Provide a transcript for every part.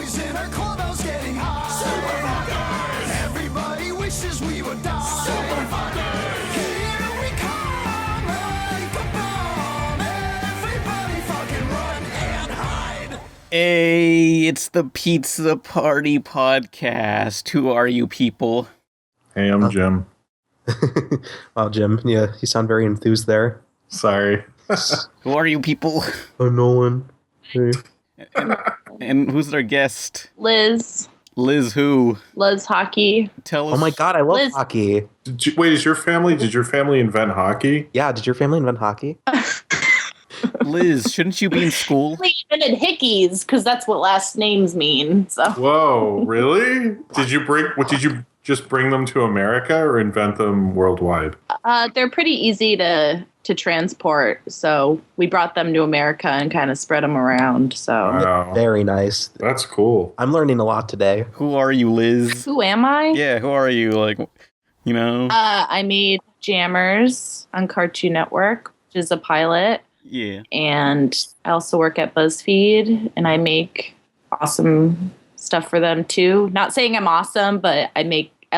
boys in our clubhouse getting high. Super fuckers! Everybody wishes we would die. Super fuckers! Here we come like a bomb. Everybody fucking run and hide. Hey, it's the Pizza Party Podcast. Who are you people? Hey, I'm Jim. Wow, Jim, yeah, you sound very enthused there. Sorry. Who are you people? I'm Nolan. Hey. And who's their guest? Liz. Liz who? Liz Hockey. Tell us. Oh my god, I love Liz. hockey. Did your family invent hockey? Yeah, did your family invent hockey? Liz, shouldn't you be in school? We invented Hickeys because that's what last names mean. So Whoa, really? Did you just bring them to America or invent them worldwide? they're pretty easy to transport. So we brought them to America and kind of spread them around. So Wow. Very nice. That's cool. I'm learning a lot today. Who are you, Liz? who am I? Yeah, who are you? Like, you know? I made Jammers on Cartoon Network, which is a pilot. Yeah. And I also work at BuzzFeed, and I make awesome stuff for them too. Not saying I'm awesome, but I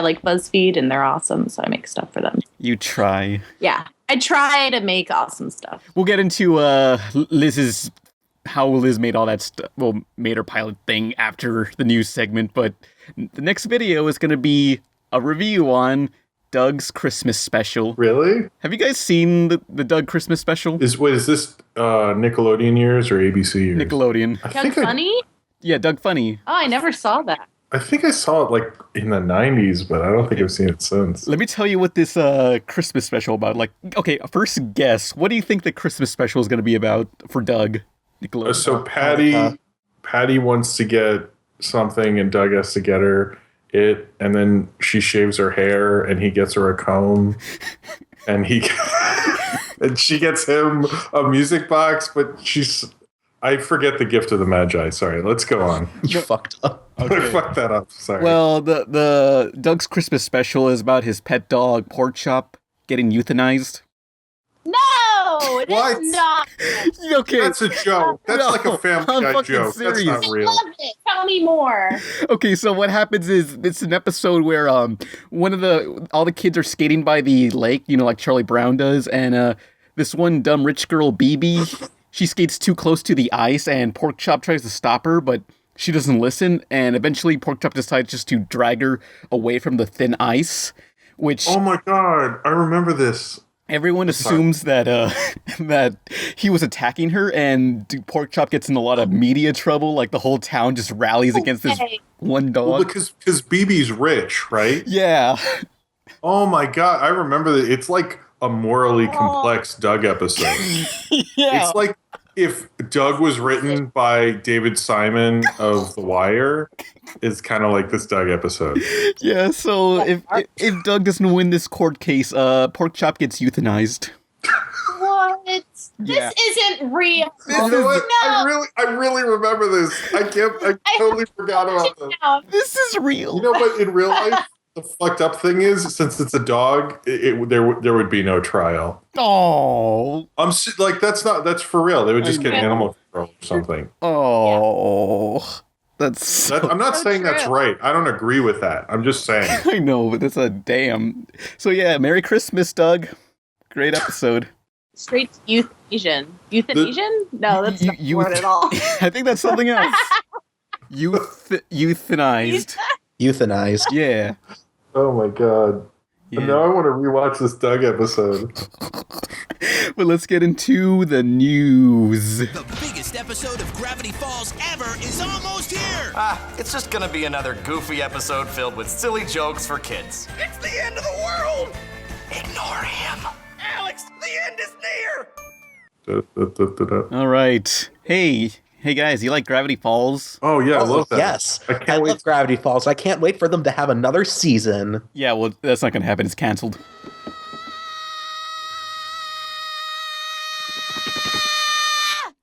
like BuzzFeed, and they're awesome, so I make stuff for them. You try. Yeah, I try to make awesome stuff. We'll get into Liz's how Liz made all that stuff. Well, made her pilot thing after the news segment, but the next video is going to be a review on Doug's Christmas special. Really? Have you guys seen the Doug Christmas special? Is this Nickelodeon years or ABC years? Nickelodeon. Doug Funny? Yeah, Doug Funny. Oh, I never saw that. I think I saw it like in the 90s, but I don't think I've seen it since. Let me tell you what this Christmas special about. Like, okay, first guess. What do you think the Christmas special is going to be about for Doug? Nickelodeon. So Patty wants to get something and Doug has to get her it, and then she shaves her hair and he gets her a comb and and she gets him a music box, but I forget the gift of the Magi. Sorry, let's go on. You fucked up. I fucked that up. Sorry. Well, the Doug's Christmas special is about his pet dog, Pork Chop, getting euthanized. No, it What? is not. Okay. That's a joke. That's No, like a Family I'm Guy fucking joke. serious. That's not I real. love it. Tell me more. Okay, so what happens is it's an episode where all the kids are skating by the lake, you know, like Charlie Brown does, and this one dumb rich girl, BB, she skates too close to the ice, and Pork Chop tries to stop her, but she doesn't listen, and eventually Pork Chop decides just to drag her away from the thin ice, which Oh my god, I remember this. everyone assumes that that he was attacking her, and Pork Chop gets in a lot of media trouble. Like the whole town just rallies against this Okay. one dog. Well, because BB's rich, right? Yeah. Oh my god, I remember that. It's like a morally complex Doug episode. Yeah. It's like if Doug was written by David Simon of The Wire, it's kind of like this Doug episode. Yeah, so if Doug doesn't win this court case, Pork Chop gets euthanized. What? Yeah. This isn't real. You know what? No. I really remember this. I totally forgot about this. No. This is real. You know what? In real life, the fucked up thing is, since it's a dog, there would be no trial. Oh. That's for real. They would just get know. animal control or something. Oh. That's so, I'm not saying that's true. right. I don't agree with that. I'm just saying. I know, but that's a damn. So yeah, Merry Christmas, Doug. Great episode. Straight to euthanasia. Euthanasia? No, that's not the word at all. I think that's something else. Euthanized. Euthanized. Yeah. Oh my god. Yeah. Now I want to rewatch this Doug episode. But let's get into the news. The biggest episode of Gravity Falls ever is almost here. It's just gonna be another goofy episode filled with silly jokes for kids. It's the end of the world. Ignore him. Alex, the end is near. Oh All right. Hey guys, you like Gravity Falls? yeah, I love that. Yes. I I can't wait. love Gravity Falls. I can't wait for them to have another season. Yeah, well, that's not going to happen. It's canceled.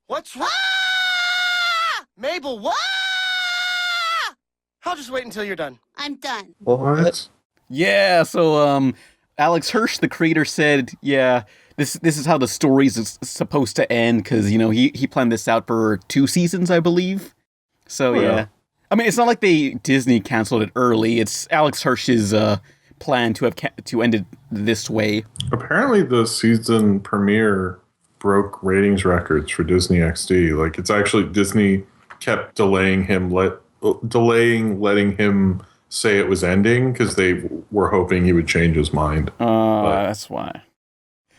What's wrong? Mabel, what? I'll just wait until you're done. I'm done. What? Yeah, so Alex Hirsch, the creator, said, yeah, this is how the story's supposed to end, because, you know, he planned this out for 2 seasons, I believe. So, Oh, yeah. I mean, it's not like Disney canceled it early. It's Alex Hirsch's plan to have to end it this way. Apparently, the season premiere broke ratings records for Disney XD. Like, it's actually Disney kept delaying letting him say it was ending because they were hoping he would change his mind. That's why.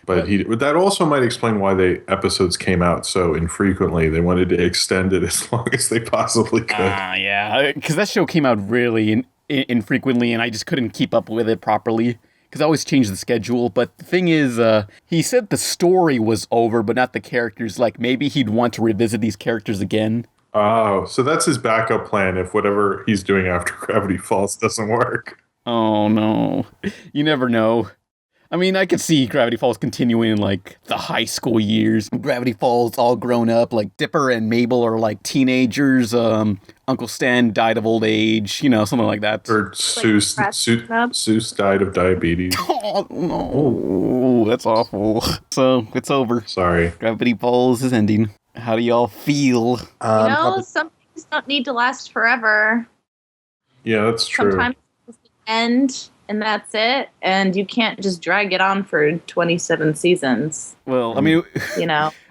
But that also might explain why the episodes came out so infrequently. They wanted to extend it as long as they possibly could. Yeah, because that show came out really infrequently, and I just couldn't keep up with it properly. Because I always change the schedule. But the thing is, he said the story was over, but not the characters. Like, maybe he'd want to revisit these characters again. Oh, so that's his backup plan if whatever he's doing after Gravity Falls doesn't work. Oh, no. You never know. I mean, I could see Gravity Falls continuing in, like, the high school years. Gravity Falls all grown up, like, Dipper and Mabel are, like, teenagers. Uncle Stan died of old age, something like that. Or Seuss died of diabetes. Oh, no. That's awful. So, it's over. Sorry. Gravity Falls is ending. How do y'all feel? Some things don't need to last forever. Yeah, that's true. Sometimes it's the end, and that's it. And you can't just drag it on for 27 seasons. Well, I mean,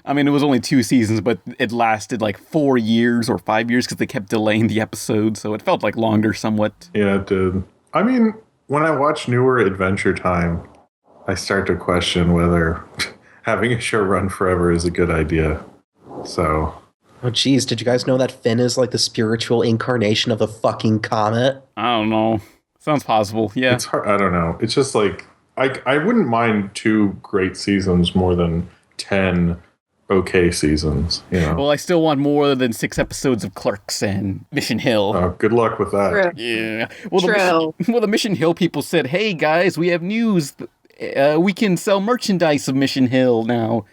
I mean, it was only 2 seasons, but it lasted like 4 years or 5 years because they kept delaying the episode, so it felt like longer somewhat. Yeah, it did. I mean, when I watch newer Adventure Time, I start to question whether having a show run forever is a good idea. So. Oh, geez, did you guys know that Finn is like the spiritual incarnation of the fucking comet? I don't know. Sounds possible, yeah. It's hard. I don't know. It's just like, I wouldn't mind 2 great seasons more than 10 okay seasons, Well, I still want more than 6 episodes of Clerks and Mission Hill. Good luck with that. True. Yeah. Well, the Mission Hill people said, hey, guys, we have news. We can sell merchandise of Mission Hill now.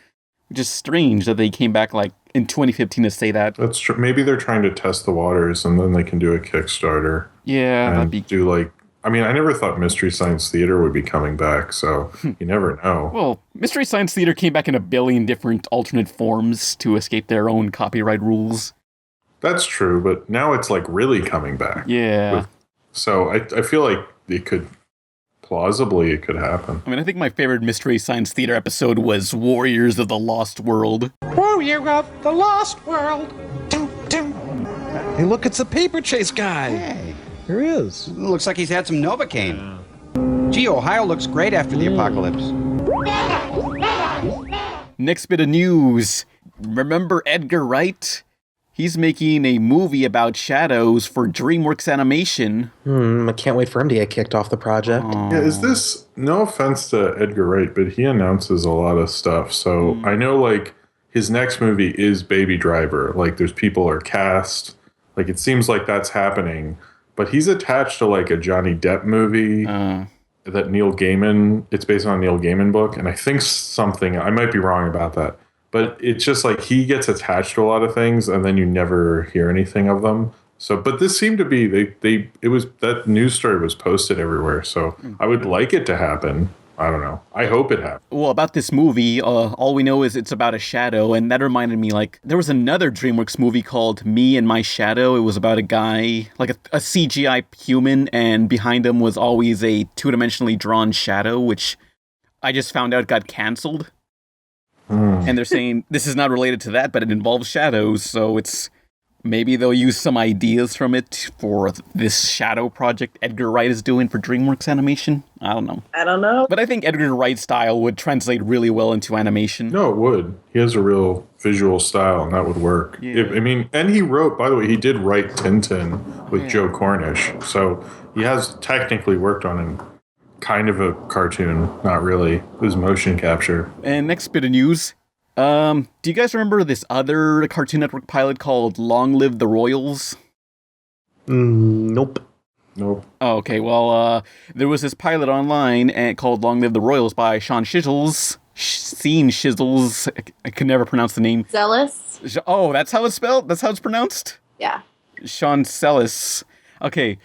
Just strange that they came back like in 2015 to say that. That's true. Maybe they're trying to test the waters and then they can do a Kickstarter. Yeah, and that'd be... do like... I mean, I never thought Mystery Science Theater would be coming back, so you never know. Well, Mystery Science Theater came back in a billion different alternate forms to escape their own copyright rules. That's true, but now it's like really coming back. Yeah. So I feel like it could happen. I mean, I think my favorite Mystery Science Theater episode was Warriors of the Lost World. Warrior of the Lost World. Dum, dum. Hey, look, it's the paper chase guy. Hey. There he is. Looks like he's had some Novocaine. Gee, Ohio looks great after the apocalypse. Next bit of news. Remember Edgar Wright? He's making a movie about shadows for DreamWorks Animation. I can't wait for him to get kicked off the project. Yeah, is this, no offense to Edgar Wright, but he announces a lot of stuff. So I know like his next movie is Baby Driver. Like there's people are cast. Like it seems like that's happening. But he's attached to like a Johnny Depp movie that Neil Gaiman, it's based on a Neil Gaiman book. And I think I might be wrong about that. But it's just like he gets attached to a lot of things and then you never hear anything of them. So, but this seemed to be, that news story was posted everywhere. So I would like it to happen. I don't know. I hope it happens. Well, about this movie, all we know is it's about a shadow, and that reminded me, like, there was another DreamWorks movie called Me and My Shadow. It was about a guy, like a CGI human, and behind him was always a 2-dimensionally drawn shadow, which I just found out got canceled. And they're saying this is not related to that, but it involves shadows, so it's... Maybe they'll use some ideas from it for this shadow project Edgar Wright is doing for DreamWorks Animation. I don't know. But I think Edgar Wright's style would translate really well into animation. No, it would. He has a real visual style, and that would work. Yeah. And he wrote, by the way, he did write Tintin with Joe Cornish. So he has technically worked on kind of a cartoon. Not really. It was motion capture. And next bit of news. Do you guys remember this other Cartoon Network pilot called Long Live the Royals? Nope. Nope. Oh, okay, well, there was this pilot online called Long Live the Royals by Sean Shizzles. Shizzles. I could never pronounce the name. Zealous? Oh, that's how it's spelled? That's how it's pronounced? Yeah. Sean Sellis. Okay,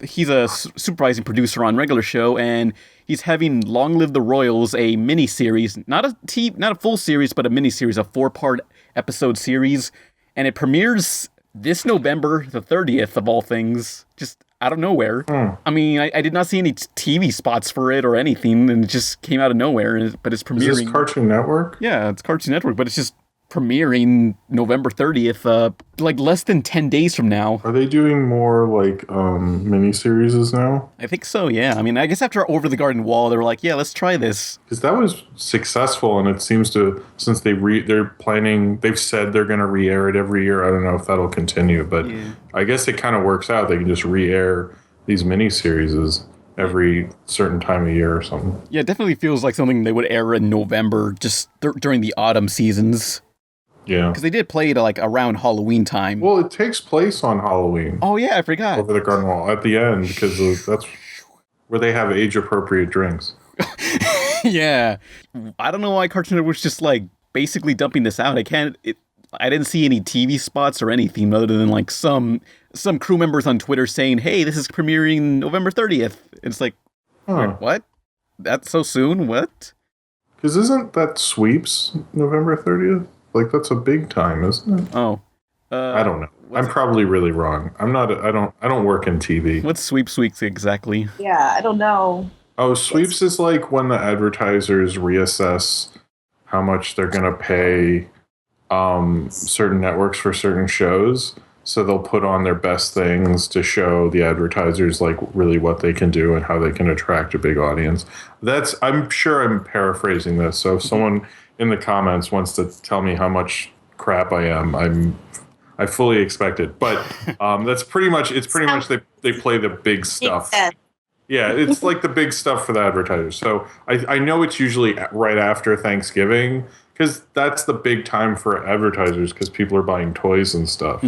he's a supervising producer on Regular Show, and he's having Long Live the Royals, a mini-series, not a full series, but a mini-series, a 4-part episode series, and it premieres this November, the 30th of all things, just out of nowhere. I mean, I did not see any TV spots for it or anything, and it just came out of nowhere, but it's premiering. Is this Cartoon Network? Yeah, it's Cartoon Network, but it's just premiering November 30th, like less than 10 days from now. Are they doing more like miniseries now? I think so, yeah. I mean, I guess after Over the Garden Wall, they were like, yeah, let's try this. Because that was successful, and it seems to, since they're planning, they've said they're going to re-air it every year. I don't know if that'll continue, but I guess it kind of works out. They can just re-air these miniseries every certain time of year or something. Yeah, it definitely feels like something they would air in November, just during the autumn seasons. Yeah. Because they did play it like around Halloween time. Well, it takes place on Halloween. Oh, yeah, I forgot. Over the Garden Wall at the end, because that's where they have age-appropriate drinks. Yeah. I don't know why Cartoon Network was just like basically dumping this out. I didn't see any TV spots or anything other than like some crew members on Twitter saying, hey, this is premiering November 30th. It's like, what? That's so soon? What? Because isn't that Sweeps November 30th? Like, that's a big time, isn't it? Oh. I don't know. I'm probably really wrong. I don't work in TV. What's Sweeps Weeks exactly? Yeah, I don't know. Oh, Sweeps is like when the advertisers reassess how much they're going to pay certain networks for certain shows. So they'll put on their best things to show the advertisers like really what they can do and how they can attract a big audience. I'm sure I'm paraphrasing this. So if someone in the comments wants to tell me how much crap I am, I fully expect it. But that's pretty much they play the big stuff. Yeah, it's like the big stuff for the advertisers. So I know it's usually right after Thanksgiving because that's the big time for advertisers because people are buying toys and stuff.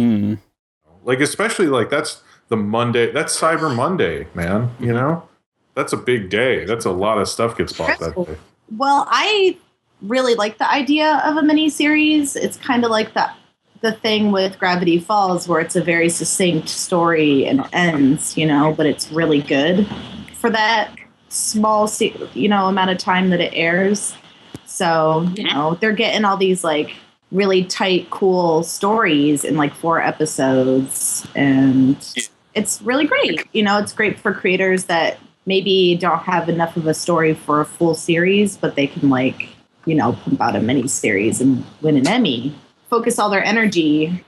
Like, especially like that's the Monday, that's Cyber Monday, man. You know, that's a big day. That's a lot of stuff gets bought that day. Well, I really like the idea of a miniseries. It's kind of like the thing with Gravity Falls where it's a very succinct story and ends, you know, but it's really good for that small, amount of time that it airs. So, they're getting all these like really tight, cool stories in like 4 episodes. And it's really great. It's great for creators that maybe don't have enough of a story for a full series, but they can like, pump out a mini series and win an Emmy. Focus all their energy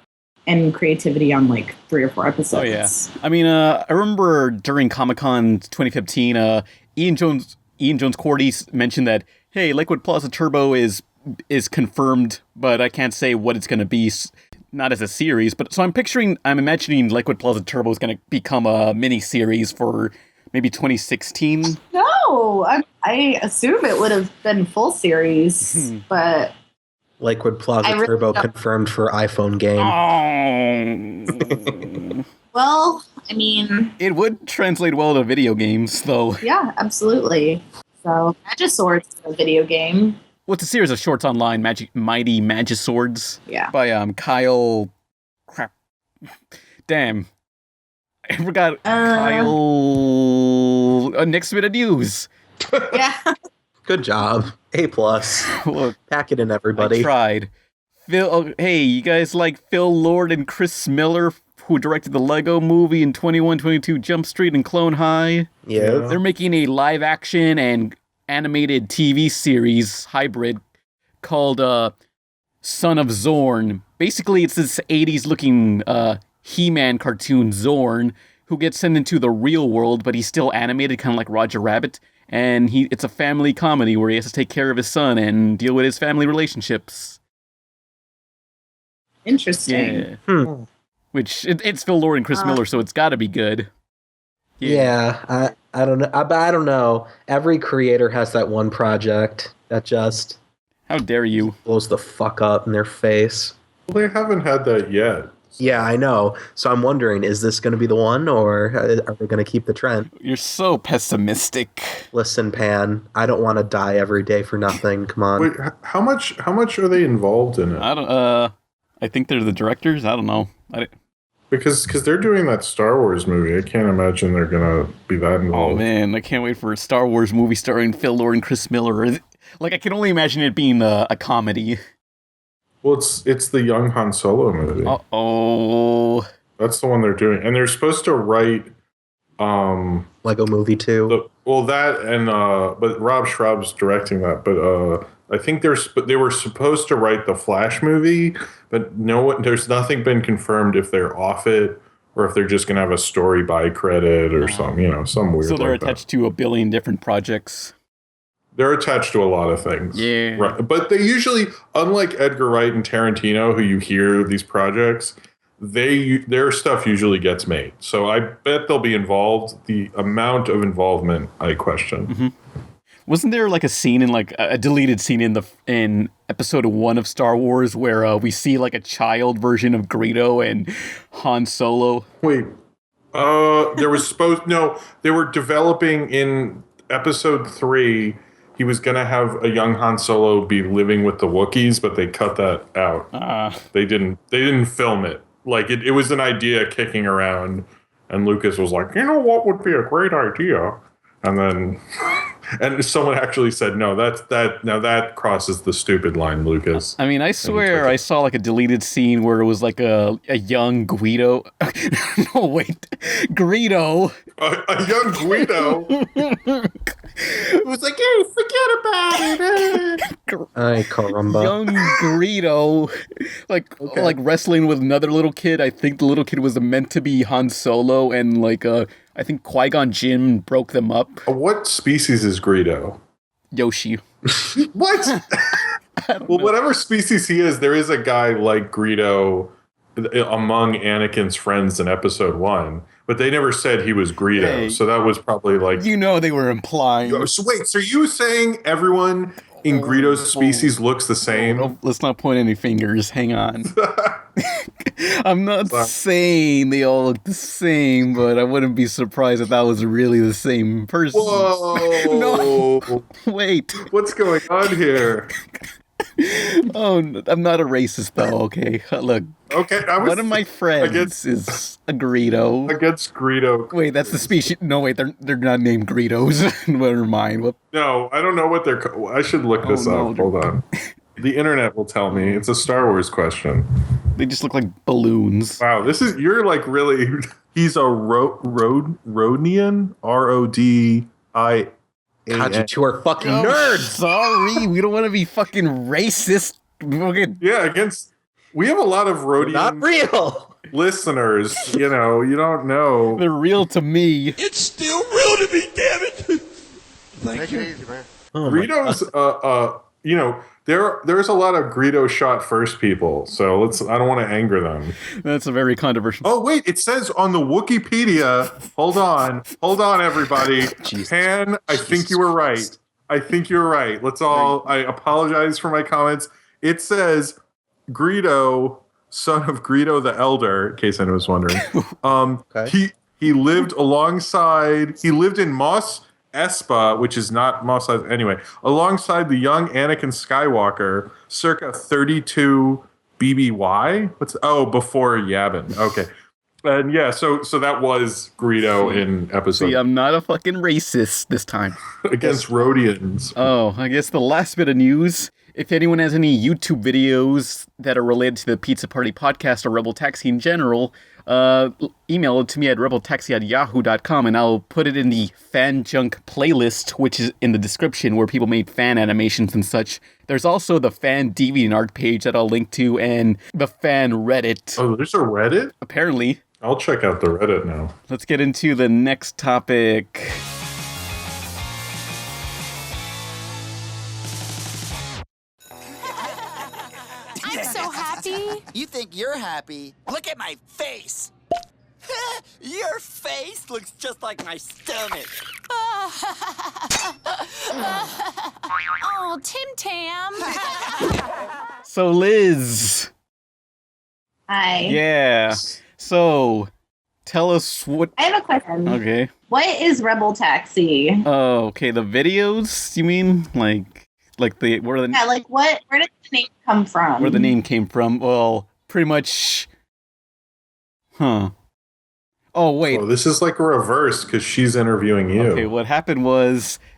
and creativity on like 3 or 4 episodes. Oh yeah. I mean, I remember during Comic-Con 2015, Ian Jones Cordy mentioned that, hey, Liquid Plaza Turbo is confirmed, but I can't say what it's going to be, not as a series. But so I'm imagining Liquid Plaza Turbo is going to become a mini series for maybe 2016. No, I assume it would have been full series, but Liquid Plaza Turbo confirmed for iPhone game. Oh. Well, I mean, it would translate well to video games, though. Yeah, absolutely. So, Magiswords is a video game. Well, it's a series of shorts online, Mighty Magiswords. Yeah. By Kyle. Crap. Damn. I forgot. Kyle. Next bit of news. Yeah. Good job. A+. Look, pack it in, everybody. I tried. Hey, you guys like Phil Lord and Chris Miller, who directed the Lego movie in 2122 Jump Street and Clone High? Yeah. They're making a live action and animated TV series hybrid called Son of Zorn. Basically, it's this 80s looking He-Man cartoon Zorn who gets sent into the real world, but he's still animated, kind of like Roger Rabbit. And it's a family comedy where he has to take care of his son and deal with his family relationships. Interesting. Yeah. Which, it's Phil Lord and Chris Miller, so it's gotta be good. Yeah, I don't know. I don't know. Every creator has that one project that just... How dare you? Blows the fuck up in their face. Well, they haven't had that yet. Yeah, I know. So I'm wondering, is this going to be the one, or are they going to keep the trend? You're so pessimistic. Listen, Pan, I don't want to die every day for nothing. Come on. Wait, how much are they involved in it? I think they're the directors. I don't know. Because they're doing that Star Wars movie. I can't imagine they're going to be that involved. Oh, man, I can't wait for a Star Wars movie starring Phil Lord and Chris Miller. Like, I can only imagine it being a comedy. Well, it's the young Han Solo movie. Uh-oh. That's the one they're doing, and they're supposed to write Lego Movie 2. But Rob Schraub's directing that. But I think they were supposed to write the Flash movie, but there's nothing been confirmed if they're off it or if they're just gonna have a story by credit or something, some weird. So they're like attached to a billion different projects. They're attached to a lot of things. Yeah. Right. But they usually, unlike Edgar Wright and Tarantino, who you hear these projects, their stuff usually gets made. So I bet they'll be involved. The amount of involvement, I question. Mm-hmm. Wasn't there like a scene in a deleted scene in episode 1 of Star Wars where we see like a child version of Greedo and Han Solo? Wait. They were developing in episode 3. He was going to have a young Han Solo be living with the Wookiees, but they cut that out. They didn't film it. Like, it was an idea kicking around, and Lucas was like, you know what would be a great idea? And then, and someone actually said, no, that crosses the stupid line, Lucas. I mean, I swear I saw like a deleted scene where it was like a young Guido. No, wait. Greedo. A young Guido. It was like, hey, forget about it. Ay, caramba. Young Greedo, like wrestling with another little kid. I think the little kid was meant to be Han Solo, and I think Qui-Gon Jinn broke them up. What species is Greedo? Yoshi. What? Well, whatever species he is, there is a guy like Greedo among Anakin's friends in episode 1. But they never said he was Greedo, Hey. so that was probably like... They were implying. So wait, so are you saying everyone in Greedo's species looks the same? Oh, let's not point any fingers. Hang on. I'm not saying they all look the same, but I wouldn't be surprised if that was really the same person. Whoa! No, wait. What's going on here? Oh, I'm not a racist, though, okay? Look. Okay, one of my friends is a Greedo. Against Greedo. Wait, that's the species. No, wait, they're not named Greedos. Never mind. Whoop. No, I don't know what they're... I should look this up. Hold on. The internet will tell me. It's a Star Wars question. They just look like balloons. Wow, you're like really... He's a Rodnian? R-O-D-I... God, you two are fucking nerds. Sorry, we don't want to be fucking racist. Yeah, we have a lot of Rhodian Not real listeners. You don't know. They're real to me. It's still real to me, damn it. Thank you. Easy, man. Greedo's, there's a lot of Greedo shot first people, so I don't want to anger them. That's a very controversial. Oh wait, it says on the Wikipedia. Hold on, everybody. Han, I think you were right. I apologize for my comments. It says Greedo, son of Greedo the Elder, in case anyone was wondering. Okay. He lived in Mos Espa, which is not Mos Espa anyway, alongside the young Anakin Skywalker, circa 32 BBY. Before Yavin. Okay. And yeah, so that was Greedo in episode. See, I'm not a fucking racist this time. Against Rhodians. Oh, I guess the last bit of news. If anyone has any YouTube videos that are related to the Pizza Party podcast or Rebel Taxi in general, email it to me at rebeltaxi@yahoo.com, and I'll put it in the Fan Junk playlist, which is in the description, where people made fan animations and such. There's also the Fan Deviant Art page that I'll link to, and the Fan Reddit. Oh, there's a Reddit? Apparently. I'll check out the Reddit now. Let's get into the next topic. I'm so happy. You think you're happy? Look at my face. Your face looks just like my stomach. Oh, Tim Tam. So, Liz. Hi. Yeah. So, tell us what... I have a question. Okay. What is Rebel Taxi? Oh, okay. The videos, you mean? Where did where did the name come from? Where the name came from? Well, pretty much... Huh. Oh, wait. Oh, this is like a reverse, because she's interviewing you. Okay, what happened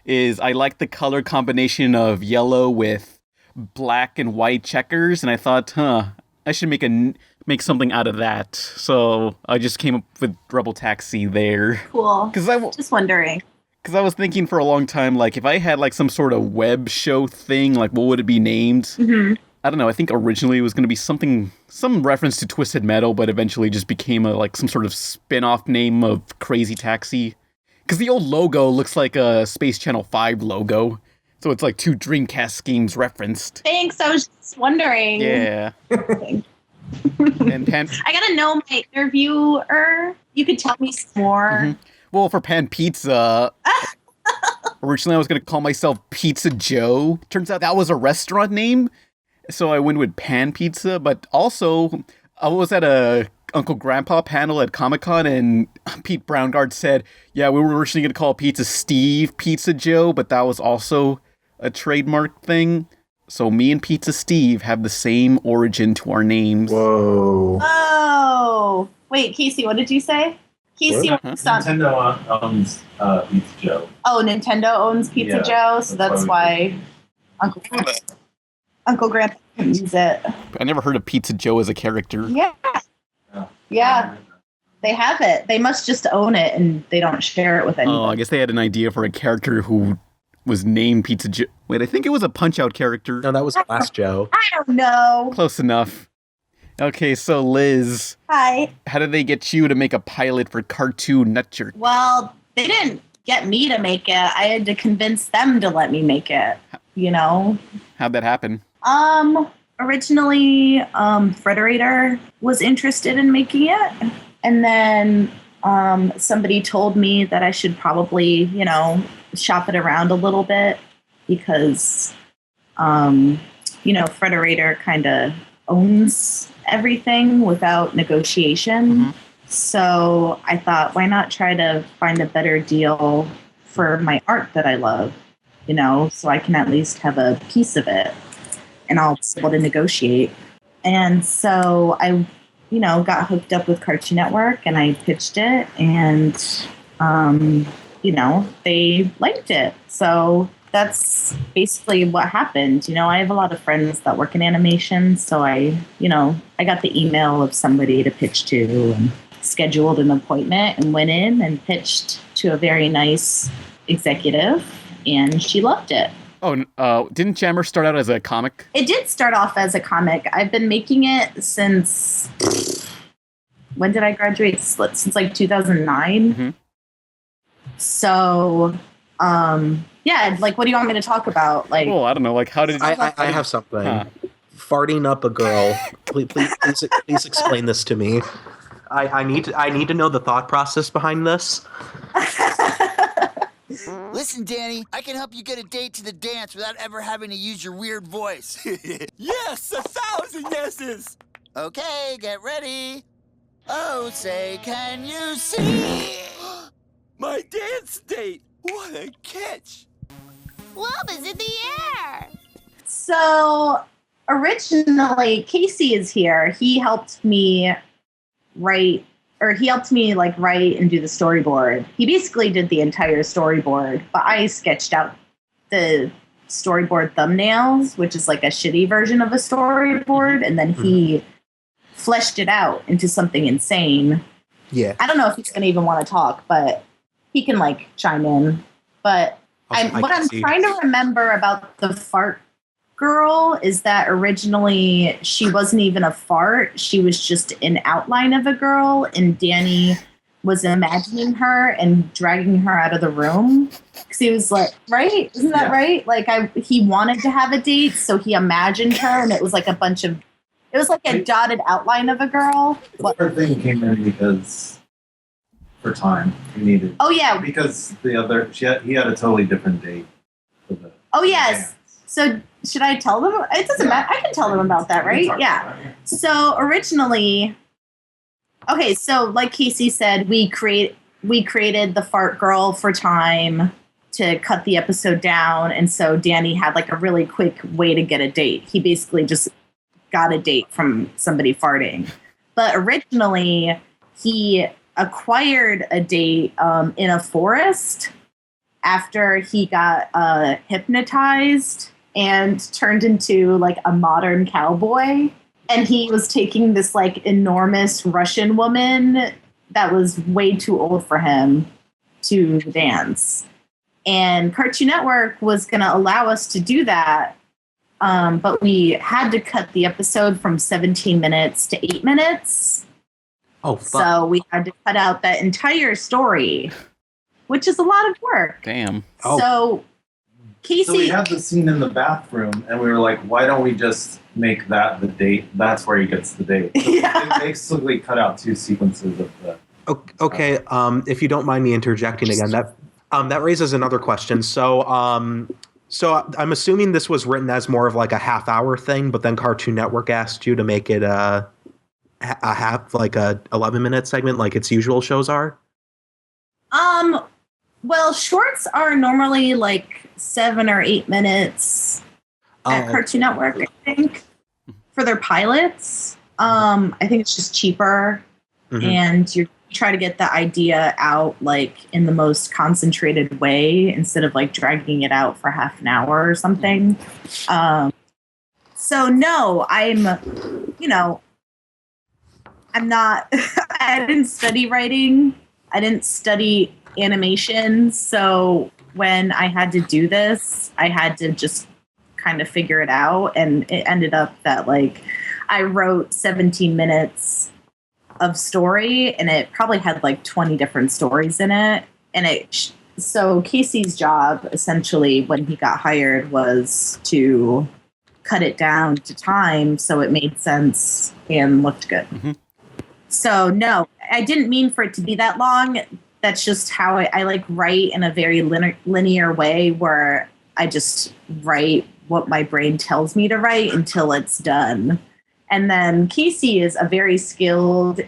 is I like the color combination of yellow with black and white checkers, and I thought, I should make something out of that. So I just came up with RebelTaxi there. Cool. Just wondering. Because I was thinking for a long time, like, if I had, like, some sort of web show thing, like, what would it be named? Mm-hmm. I don't know. I think originally it was going to be some reference to Twisted Metal, but eventually just became some sort of spin-off name of Crazy Taxi. Because the old logo looks like a Space Channel 5 logo. So it's like 2 Dreamcast games referenced. Thanks. I was just wondering. Yeah. And I gotta know my interviewer. You could tell me some more. Mm-hmm. Well, for Pan Pizza, originally I was going to call myself Pizza Joe. Turns out that was a restaurant name. So I went with Pan Pizza. But also, I was at a Uncle Grandpa panel at Comic-Con, and Pete Brownguard said, yeah, we were originally going to call Pizza Steve Pizza Joe, but that was also a trademark thing. So me and Pizza Steve have the same origin to our names. Whoa. Oh. Wait, Casey, what did you say? Casey, Nintendo owns Pizza Joe. Oh, Nintendo owns Pizza Joe, so that's why Uncle Grandpa can use it. I never heard of Pizza Joe as a character. Yeah. They have it. They must just own it, and they don't share it with anyone. Oh, I guess they had an idea for a character who was named Pizza Joe. Wait, I think it was a Punch-Out character. No, that was Glass Joe. I don't know. Close enough. Okay, so Liz. Hi. How did they get you to make a pilot for Cartoon Nutjerk? Well, they didn't get me to make it. I had to convince them to let me make it, you know? How'd that happen? Originally, Frederator was interested in making it. And then somebody told me that I should probably, shop it around a little bit because, Frederator kind of owns everything without negotiation. Mm-hmm. So I thought, why not try to find a better deal for my art that I love, so I can at least have a piece of it and I'll be able to negotiate. And so I, got hooked up with Cartoon Network and I pitched it and, they liked it. So that's basically what happened. I have a lot of friends that work in animation. So I got the email of somebody to pitch to and scheduled an appointment and went in and pitched to a very nice executive and she loved it. Oh, didn't Jammer start out as a comic? It did start off as a comic. I've been making it since... When did I graduate? Since like 2009. Mm-hmm. So, like, what do you want me to talk about? Like, oh, I don't know. Like, how did I have something. Farting up a girl. Please explain this to me. I need to know the thought process behind this. Listen, Danny, I can help you get a date to the dance without ever having to use your weird voice. Yes, 1,000 yeses. Okay, get ready. Oh, say, can you see? My dance date. What a catch. Love is in the air. So, originally, Casey is here. He helped me write and do the storyboard. He basically did the entire storyboard, but I sketched out the storyboard thumbnails, which is like a shitty version of a storyboard, and then he fleshed it out into something insane. Yeah. I don't know if he's going to even want to talk, but he can chime in. But what I'm trying to remember about the fart girl is that originally she wasn't even a fart. She was just an outline of a girl, and Danny was imagining her and dragging her out of the room. Because he was like, right? Isn't that right? He wanted to have a date, so he imagined her, and it was like a dotted outline of a girl. Her thing came in because for time he needed. Oh yeah, because he had a totally different date. Oh yes. So should I tell them? It doesn't matter. I can tell them about that, right? Yeah. So originally, okay. So like Casey said, we created the fart girl for time to cut the episode down, and so Danny had a really quick way to get a date. He basically just got a date from somebody farting. But originally, he acquired a date in a forest after he got hypnotized and turned into like a modern cowboy. And he was taking this like enormous Russian woman that was way too old for him to dance. And Cartoon Network was going to allow us to do that. But we had to cut the episode from 17 minutes to 8 minutes. Oh, fuck. So we had to cut out that entire story, which is a lot of work. Damn. So Casey... So we had the scene in the bathroom, and we were like, why don't we just make that the date? That's where he gets the date. So Yeah. they basically cut out 2 sequences of the... Okay, if you don't mind me interjecting again, that raises another question. So I'm assuming this was written as more of like a half-hour thing, but then Cartoon Network asked you to make it a 11-minute segment like its usual shows are? Well, shorts are normally like 7 or 8 minutes at Cartoon Network, I think, for their pilots. I think it's just cheaper, and you try to get the idea out like in the most concentrated way instead of like dragging it out for half an hour or something. So no, I'm not, I didn't study writing. I didn't study animation. So when I had to do this, I had to just kind of figure it out. And it ended up that like I wrote 17 minutes of story, and it probably had like 20 different stories in it. And so Casey's job essentially when he got hired was to cut it down to time so it made sense and looked good. So no, I didn't mean for it to be that long. That's just how I like write in a very linear way where I just write what my brain tells me to write until it's done. And then Casey is a very skilled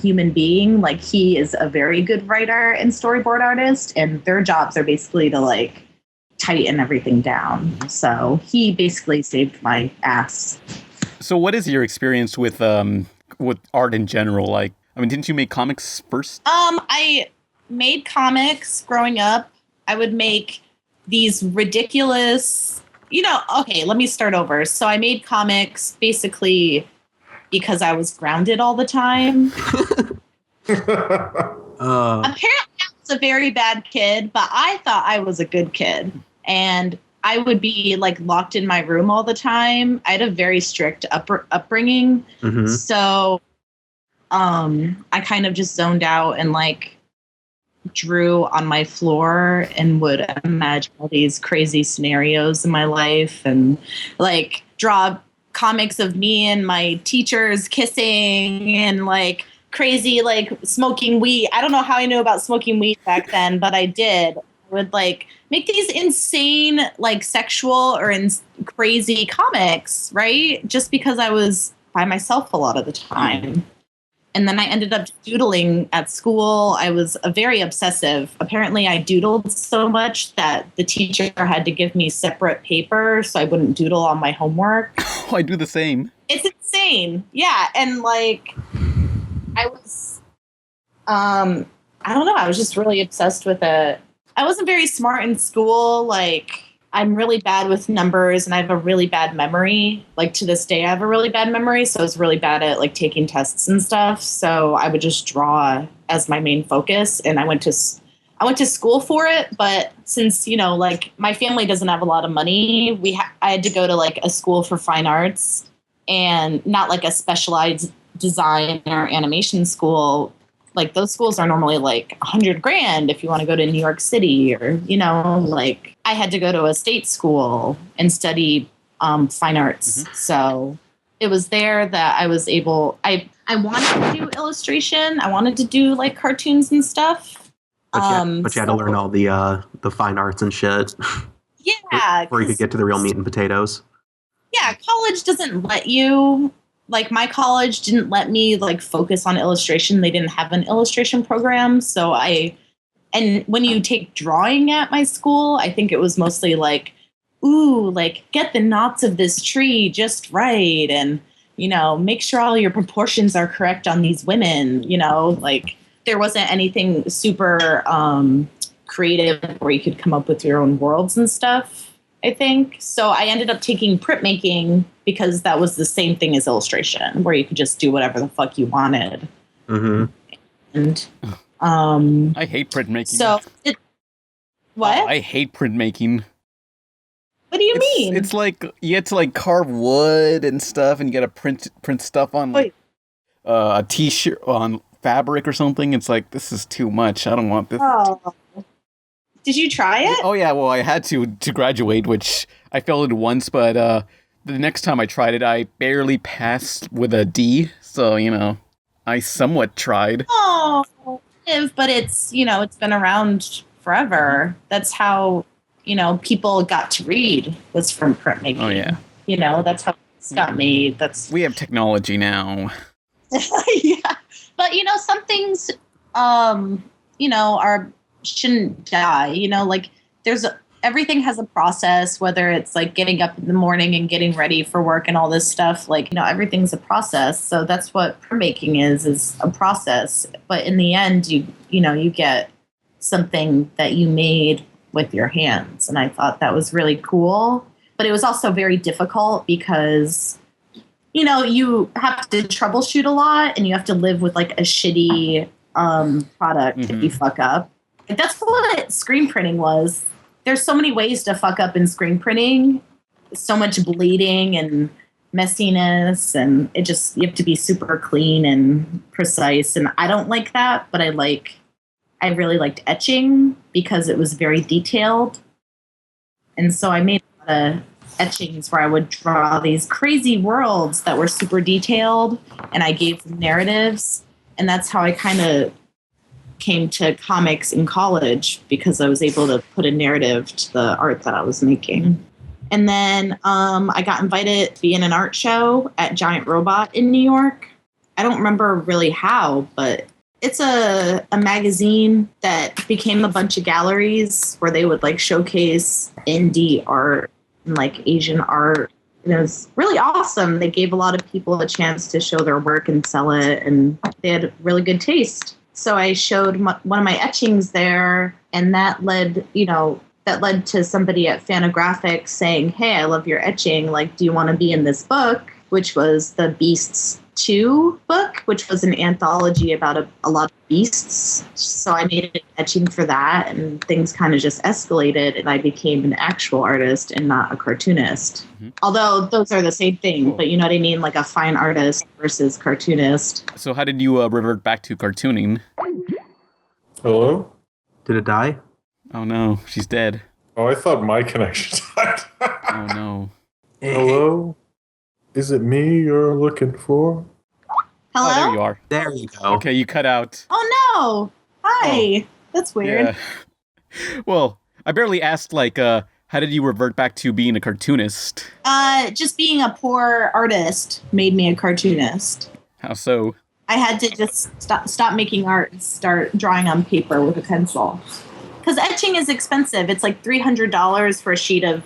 human being. Like he is a very good writer and storyboard artist, and their jobs are basically to like tighten everything down. So he basically saved my ass. So what is your experience with art in general? Like, I mean, didn't you make comics first? I made comics growing up. I would make these ridiculous, okay, let me start over. So I made comics basically because I was grounded all the time. Apparently I was a very bad kid, but I thought I was a good kid. And I would be like locked in my room all the time. I had a very strict upbringing. So I kind of just zoned out and like drew on my floor and would imagine all these crazy scenarios in my life and like draw comics of me and my teachers kissing and like crazy like smoking weed. I don't know how I knew about smoking weed back then, but I did. I would like make these insane like sexual or crazy comics, right? Just because I was by myself a lot of the time. And then I ended up doodling at school. I was a very obsessive. Apparently, I doodled so much that the teacher had to give me separate paper so I wouldn't doodle on my homework. I do the same. It's insane. Yeah. And like, I was, I don't know. I was just really obsessed with it. I wasn't very smart in school. Like, I'm really bad with numbers and I have a really bad memory. Like to this day, I have a really bad memory. So I was really bad at like taking tests and stuff. So I would just draw as my main focus. And I went to school for it. But since, like my family doesn't have a lot of money, I had to go to like a school for fine arts and not like a specialized design or animation school. Like those schools are normally like $100,000 if you want to go to New York City or, like I had to go to a state school and study fine arts. So it was there that I was able, I wanted to do illustration. I wanted to do like cartoons and stuff. But you had to learn all the fine arts and shit. Yeah. Before you could get to the real meat and potatoes. Yeah. College doesn't let you. Like my college didn't let me like focus on illustration. They didn't have an illustration program. So and when you take drawing at my school, I think it was mostly like, ooh, like get the knots of this tree just right. And, make sure all your proportions are correct on these women, like there wasn't anything super creative where you could come up with your own worlds and stuff. I think. So I ended up taking printmaking because that was the same thing as illustration, where you could just do whatever the fuck you wanted. Mm-hmm. And I hate printmaking. so what? Oh, I hate printmaking. What do you mean? It's like you have to like carve wood and stuff, and you got to print stuff on like a t-shirt on fabric or something. It's like, this is too much. I don't want this. Oh. Did you try it? Oh yeah, well I had to graduate, which I failed once, but the next time I tried it, I barely passed with a D. So I somewhat tried. Oh, but it's it's been around forever. That's how people got to read, was from printmaking. Oh yeah. That's how it's got made. We have technology now. Yeah, but some things shouldn't die. Like everything has a process, whether it's like getting up in the morning and getting ready for work and all this stuff. Like everything's a process. So that's what printmaking is a process. But in the end, you get something that you made with your hands, and I thought that was really cool. But it was also very difficult because you have to troubleshoot a lot, and you have to live with like a shitty product if you fuck up. And that's what screen printing was. There's so many ways to fuck up in screen printing. So much bleeding and messiness, and you have to be super clean and precise. And I don't like that, but I really liked etching because it was very detailed. And so I made a lot of etchings where I would draw these crazy worlds that were super detailed, and I gave them narratives. And that's how I kind of came to comics in college, because I was able to put a narrative to the art that I was making. And then I got invited to be in an art show at Giant Robot in New York. I don't remember really how, but it's a magazine that became a bunch of galleries where they would like showcase indie art and like Asian art. And it was really awesome. They gave a lot of people a chance to show their work and sell it, and they had really good taste. So I showed one of my etchings there, and that led to somebody at Fanographics saying, "Hey, I love your etching. Like, do you want to be in this book?" Which was the Beasts 2 book, which was an anthology about a lot of beasts. So I made an etching for that, and things kind of just escalated, and I became an actual artist and not a cartoonist. Mm-hmm. Although those are the same thing, but you know what I mean? Like a fine artist versus cartoonist. So how did you revert back to cartooning? Hello? Did it die? Oh no, she's dead. Oh, I thought my connection died. Oh no. Hello? Is it me you're looking for? Hello? Oh, there you are. There you go. Okay, you cut out. Oh no! Hi! Oh. That's weird. Yeah. Well, I barely asked, how did you revert back to being a cartoonist? Just being a poor artist made me a cartoonist. How so? I had to just stop making art and start drawing on paper with a pencil. Because etching is expensive. It's like $300 for a sheet of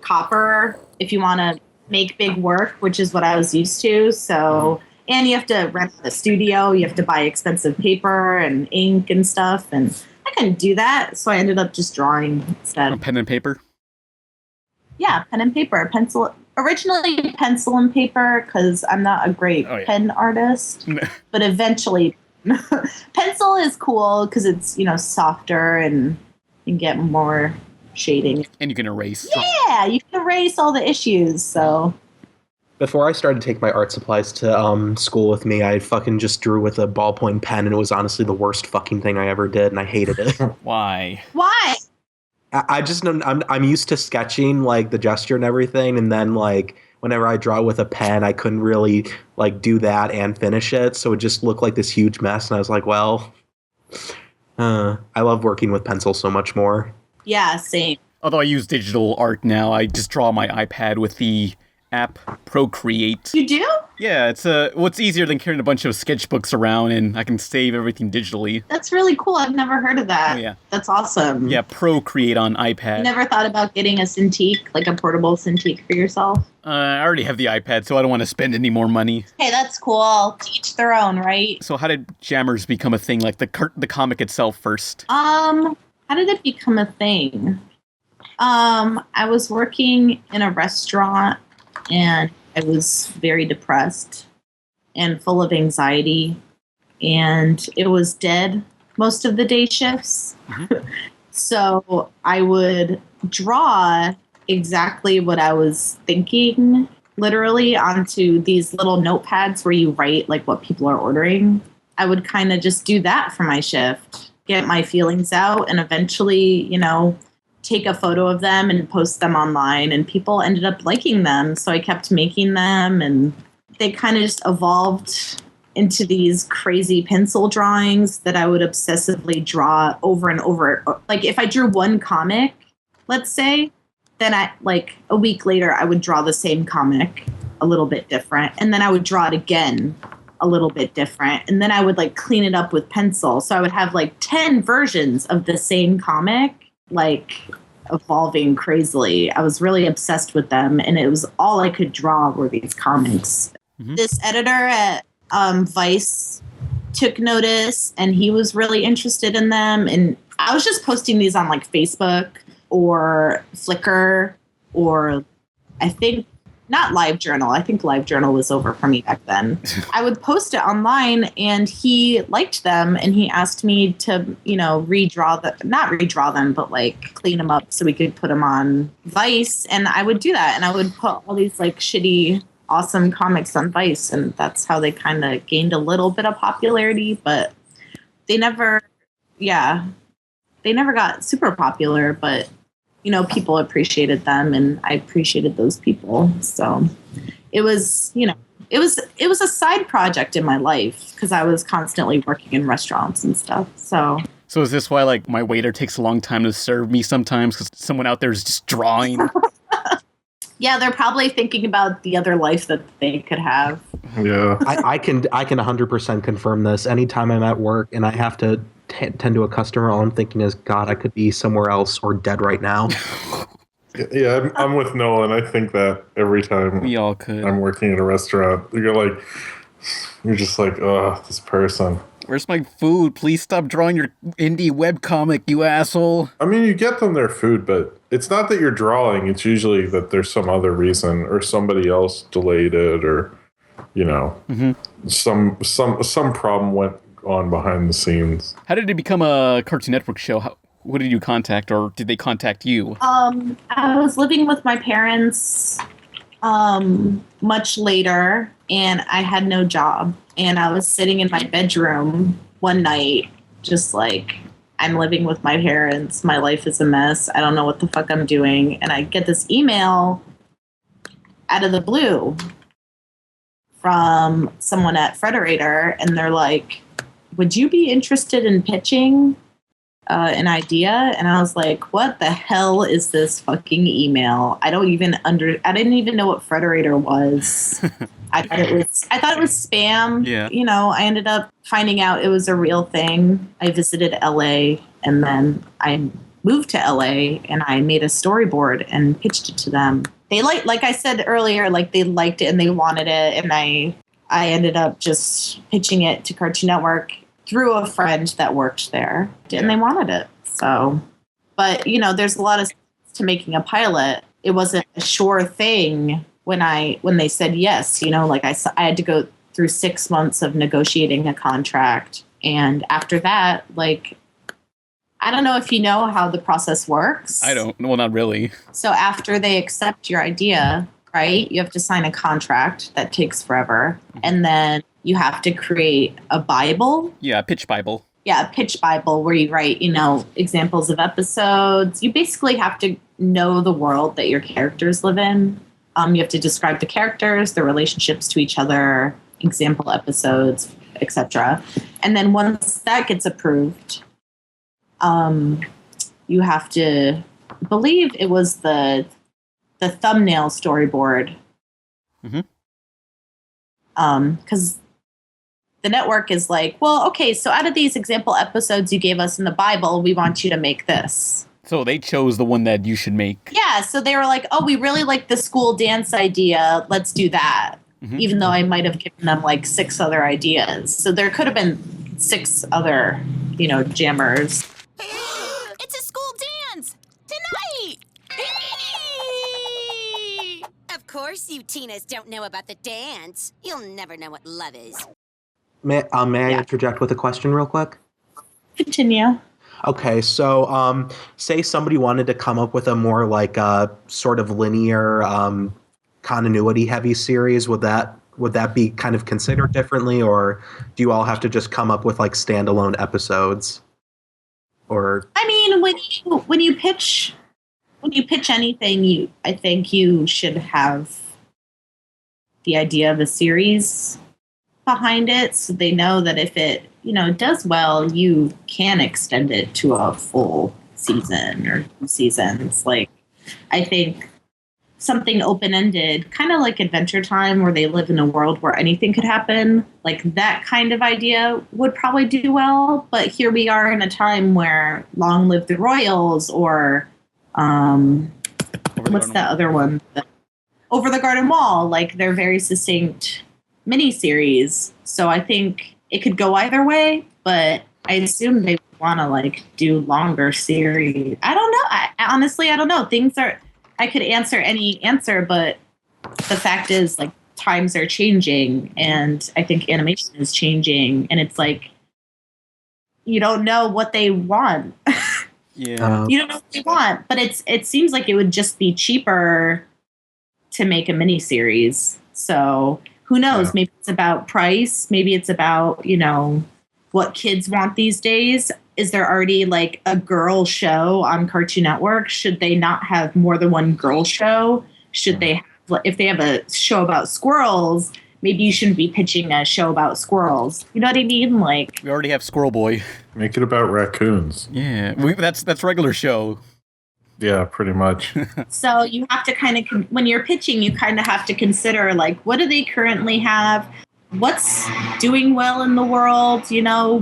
copper if you want to make big work, which is what I was used to. So, and you have to rent a studio. You have to buy expensive paper and ink and stuff. And I couldn't do that. So I ended up just drawing instead. Pen and paper? Yeah, pen and paper. Originally pencil and paper, because I'm not a great pen artist. But eventually, pencil is cool because it's, softer and you can get more shading. And you can erase. Yeah, you can erase all the issues, so. Before I started to take my art supplies to school with me, I fucking just drew with a ballpoint pen, and it was honestly the worst fucking thing I ever did, and I hated it. Why? Why? I just know I'm used to sketching, like, the gesture and everything, and then, like, whenever I draw with a pen, I couldn't really, like, do that and finish it, so it just looked like this huge mess, and I was like, well, I love working with pencil so much more. Yeah, same. Although I use digital art now, I just draw on my iPad with the app Procreate. You do? Yeah, it's what's easier than carrying a bunch of sketchbooks around, and I can save everything digitally. That's really cool. I've never heard of that. Oh, yeah. That's awesome. Yeah, Procreate on iPad. You never thought about getting a Cintiq, like a portable Cintiq for yourself? I already have the iPad, so I don't want to spend any more money. Hey, that's cool. To each their own, right? So how did Jammers become a thing, like the comic itself first? How did it become a thing? I was working in a restaurant and I was very depressed and full of anxiety, and it was dead most of the day shifts. So I would draw exactly what I was thinking, literally, onto these little notepads where you write like what people are ordering. I would kind of just do that for my shift, get my feelings out, and eventually, take a photo of them and post them online, and people ended up liking them. So I kept making them, and they kind of just evolved into these crazy pencil drawings that I would obsessively draw over and over. Like if I drew one comic, let's say, then a week later, I would draw the same comic a little bit different. And then I would draw it again a little bit different. And then I would clean it up with pencil. So I would have 10 versions of the same comic, evolving crazily. I was really obsessed with them, and it was all I could draw were these comics. This editor at Vice took notice, and he was really interested in them. And I was just posting these on Facebook or Flickr, or I think not LiveJournal. I think LiveJournal was over for me back then. I would post it online, and he liked them, and he asked me to, not redraw them, but clean them up so we could put them on Vice. And I would do that, and I would put all these shitty, awesome comics on Vice, and that's how they kind of gained a little bit of popularity, but they never got super popular, but people appreciated them, and I appreciated those people. So it was, it was a side project in my life because I was constantly working in restaurants and stuff. So is this why my waiter takes a long time to serve me sometimes because someone out there is just drawing? Yeah, they're probably thinking about the other life that they could have. Yeah. I can 100% confirm this. Anytime I'm at work and I have to tend to a customer, all I'm thinking is, God, I could be somewhere else or dead right now. Yeah, I'm with Nolan. I think that every time we all could. I'm working at a restaurant, you're just oh, this person. Where's my food? Please stop drawing your indie webcomic, you asshole. I mean, you get them their food, but it's not that you're drawing. It's usually that there's some other reason, or somebody else delayed it, or some problem went on behind the scenes. How did it become a Cartoon Network show? What did you contact, or did they contact you? I was living with my parents much later, and I had no job. And I was sitting in my bedroom one night, just I'm living with my parents. My life is a mess. I don't know what the fuck I'm doing. And I get this email out of the blue from someone at Frederator, and they're like, would you be interested in pitching an idea? And I was like, what the hell is this fucking email? I didn't even know what Frederator was. I thought it was spam. Yeah. I ended up finding out it was a real thing. I visited LA, and then I moved to LA, and I made a storyboard and pitched it to them. They like I said earlier, they liked it and they wanted it, and I ended up just pitching it to Cartoon Network through a friend that worked there, and they wanted it. So, but there's a lot of to making a pilot. It wasn't a sure thing when they said yes. I had to go through 6 months of negotiating a contract, and after that, I don't know if you know how the process works. I don't. Well, not really. So after they accept your idea, right, you have to sign a contract that takes forever, and then you have to create a Bible. Yeah, a pitch Bible. Yeah, a pitch Bible where you write, examples of episodes. You basically have to know the world that your characters live in. You have to describe the characters, their relationships to each other, example episodes, etc. And then once that gets approved, you have to believe it was the thumbnail storyboard. Because the network is like, well, okay, so out of these example episodes you gave us in the Bible, we want you to make this. So they chose the one that you should make. Yeah, so they were like, oh, we really like the school dance idea. Let's do that. Even though I might have given them 6 other ideas. So there could have been 6 other, jammers. It's a school dance! Tonight! course you Tinas don't know about the dance. You'll never know what love is. May I interject with a question real quick? Continue. Okay, so say somebody wanted to come up with a more like sort of linear continuity heavy series, would that be kind of considered differently, or do you all have to just come up with like standalone episodes? Or I mean, when you pitch anything, I think you should have the idea of a series behind it, so they know that if it does well, you can extend it to a full season or 2 seasons. Like, I think something open-ended, kind of like Adventure Time, where they live in a world where anything could happen, like that kind of idea would probably do well. But here we are in a time where Long Live the Royals, or what's the other one? Over the Garden Wall. Like, they're very succinct miniseries. So I think it could go either way, but I assume they want to like do longer series. I don't know. Honestly, I don't know. I could answer any answer, but the fact is, like, times are changing, and I think animation is changing, and it's like, you don't know what they want. Yeah. You don't know what they want, but it seems like it would just be cheaper to make a miniseries. So who knows? Yeah. Maybe it's about price. Maybe it's about, what kids want these days. Is there already like a girl show on Cartoon Network? Should they not have more than one girl show? Should they have, if they have a show about squirrels, maybe you shouldn't be pitching a show about squirrels. You know what I mean? Like, We already have Squirrel Boy. Make it about raccoons. Yeah, that's regular show. Yeah, pretty much. so you have to kind of, when you're pitching, you kind of have to consider, like, what do they currently have? What's doing well in the world?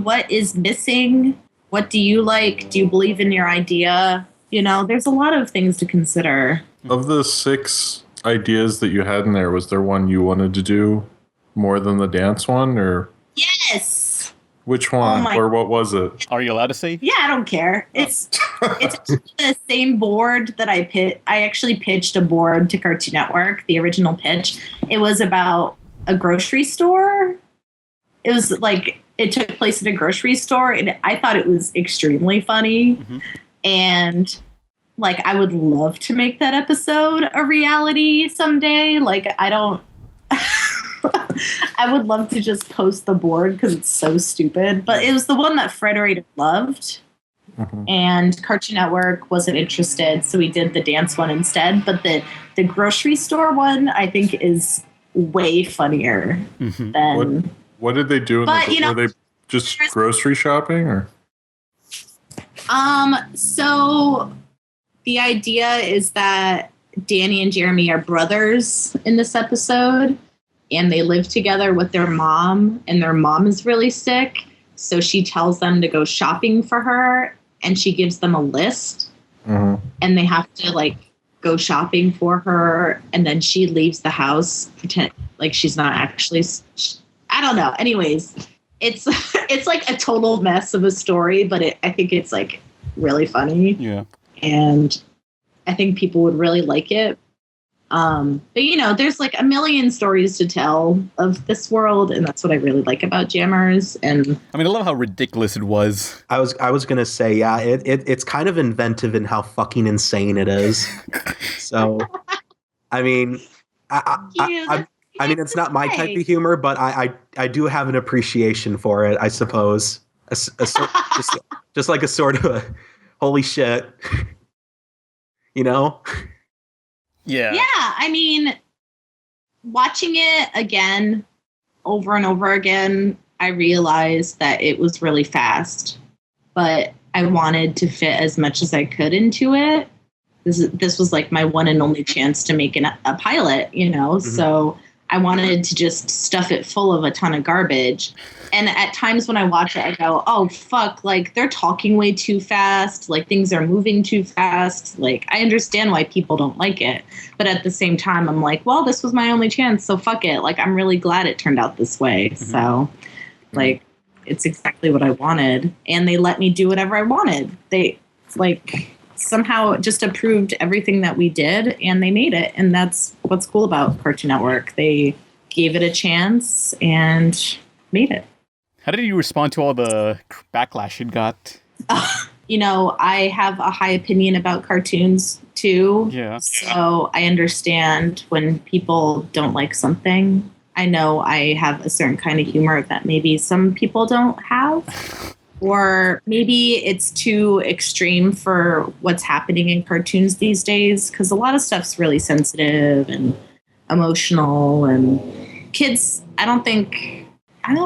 What is missing? What do you like? Do you believe in your idea? There's a lot of things to consider. Of the 6 ideas that you had in there, was there one you wanted to do more than the dance one, or Yes. which one, my- or what was it? Are you allowed to say? Yeah, I don't care. It's the same board that I pitched. I actually pitched a board to Cartoon Network, the original pitch. It was about a grocery store. It was like, it took place at a grocery store, and I thought it was extremely funny. Mm-hmm. And like, I would love to make that episode a reality someday. Like, I would love to just post the board because it's so stupid. But it was the one that Frederator loved. Mm-hmm. And Cartoon Network wasn't interested, so we did the dance one instead. But the grocery store one, I think, is way funnier Mm-hmm. than... What did they do? But, were they just grocery shopping, or? So the idea is that Danny and Jeremy are brothers in this episode, and they live together with their mom, and their mom is really sick. So she tells them to go shopping for her, and she gives them a list, Mm-hmm. and they have to like go shopping for her, and then she leaves the house, pretend like she's not actually. I don't know. Anyways, it's like a total mess of a story, but I think it's like really funny. Yeah. And I think people would really like it. But there's like a million stories to tell of this world, and that's what I really like about Jammers. And I mean, I love how ridiculous it was. I was gonna say, yeah, it's kind of inventive in how fucking insane it is. So, I mean, I mean, it's not my type of humor, but I do have an appreciation for it, I suppose. Just like a sort of a, holy shit, Yeah. yeah, I mean, watching it again over and over again, I realized that it was really fast, but I wanted to fit as much as I could into it. This was like my one and only chance to make a pilot, Mm-hmm. So I wanted to just stuff it full of a ton of garbage. And at times when I watch it, I go, oh, fuck, like, they're talking way too fast. Like, things are moving too fast. Like, I understand why people don't like it. But at the same time, I'm like, well, this was my only chance, so fuck it. Like, I'm really glad it turned out this way. Mm-hmm. So, like, it's exactly what I wanted. And they let me do whatever I wanted. somehow just approved everything that we did, and they made it. And that's what's cool about Cartoon Network. They gave it a chance and made it. How did you respond to all the backlash it got? You know, I have a high opinion about cartoons too. Yeah. So I understand when people don't like something. I know I have a certain kind of humor that maybe some people don't have. Or maybe it's too extreme for what's happening in cartoons these days, because a lot of stuff's really sensitive and emotional, and kids, I don't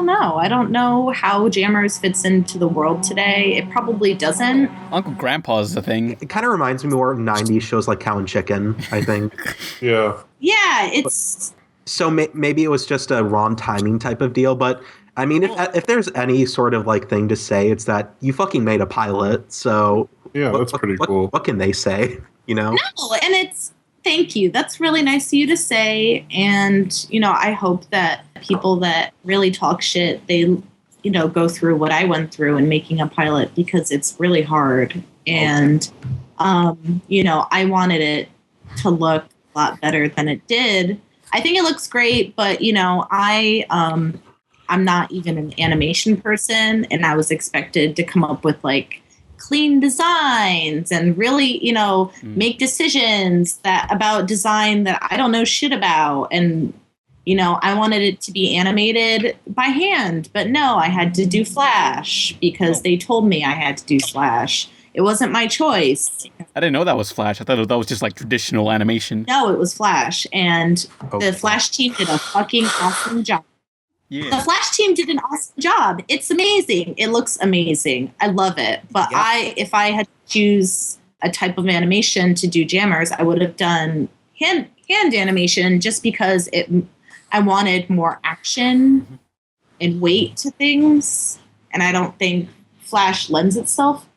know. I don't know how Jammers fits into the world today. It probably doesn't. Uncle Grandpa's the thing. It kind of reminds me more of 90s shows like Cow and Chicken, I think. Yeah. Yeah, it's... So maybe it was just a wrong timing type of deal, but I mean, if there's any sort of like thing to say, it's that you fucking made a pilot, so... Yeah, that's pretty cool. What can they say, you know? No, and it's... Thank you. That's really nice of you to say. And, you know, I hope that people that really talk shit, they, you know, go through what I went through in making a pilot, because it's really hard. And, you know, I wanted it to look a lot better than it did. I think it looks great, but, you know, I'm not even an animation person, and I was expected to come up with like clean designs and really, you know, make decisions about design that I don't know shit about. And, you know, I wanted it to be animated by hand, but no, I had to do Flash because they told me I had to do Flash. It wasn't my choice. I didn't know that was Flash. I thought that was just like traditional animation. No, it was Flash. And the Flash team did a fucking awesome job. Yeah. The Flash team did an awesome job. It's amazing. It looks amazing. I love it. But if I had to choose a type of animation to do Jammers, I would have done hand animation, just because I wanted more action and weight to things. And I don't think Flash lends itself.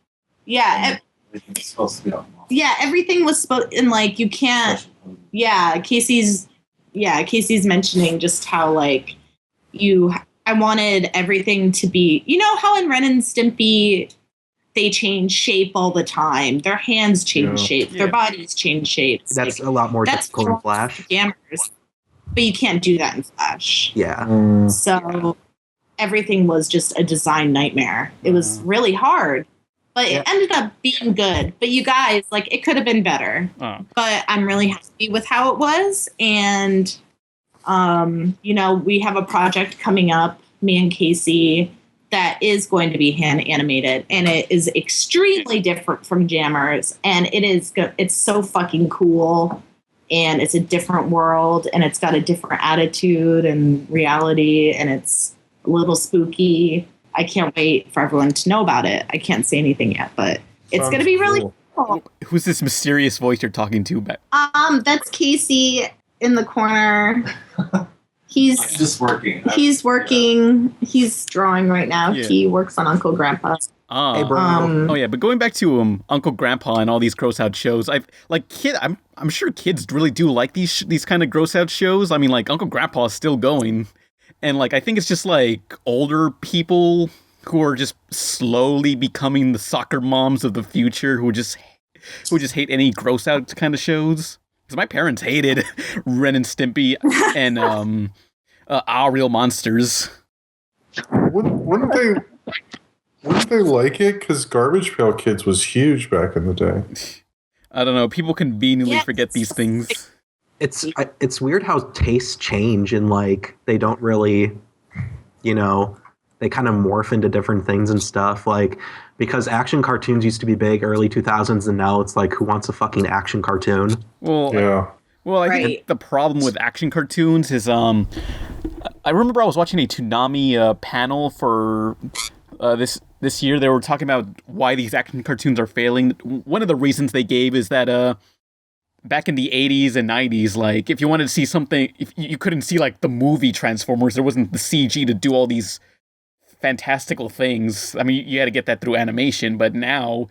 Yeah. It's supposed to be on. Yeah, everything was supposed, and like you can't. Yeah, Casey's mentioning just how like I wanted everything to be, you know how in Ren and Stimpy they change shape all the time. Their hands change shape. Their bodies change shapes. That's a lot more difficult in Flash. Jammers, but you can't do that in Flash. Yeah. So everything was just a design nightmare. It was really hard. But it ended up being good. But you guys, like, it could have been better. But I'm really happy with how it was. And, you know, we have a project coming up, me and Casey, that is going to be hand animated. And it is extremely different from Jammers. And it's so fucking cool. And it's a different world. And it's got a different attitude and reality. And it's a little spooky. I can't wait for everyone to know about it. I can't say anything yet, but it's going to be really cool. Who's this mysterious voice you're talking to? That's Casey in the corner. He's just working. He's working. He's drawing right now. Yeah. He works on Uncle Grandpa. Hey, bro. Oh yeah, but going back to Uncle Grandpa and all these gross out shows, I'm sure kids really do like these kind of gross out shows. I mean, like Uncle Grandpa is still going. And, like, I think it's just, like, older people who are just slowly becoming the soccer moms of the future who just hate any gross-out kind of shows. Because my parents hated Ren and Stimpy and Our Real Monsters. Wouldn't they like it? Because Garbage Pail Kids was huge back in the day. I don't know. People conveniently forget these things. It's weird how tastes change, and like they don't really, you know, they kind of morph into different things and stuff. Like, because action cartoons used to be big early 2000s, and now it's like, who wants a fucking action cartoon? Well, yeah. I think the problem with action cartoons is I remember I was watching a Toonami panel for this year. They were talking about why these action cartoons are failing. One of the reasons they gave is that back in the 80s and 90s, like, if you wanted to see something, if you couldn't see, like, the movie Transformers, there wasn't the CG to do all these fantastical things. I mean, you had to get that through animation, but now,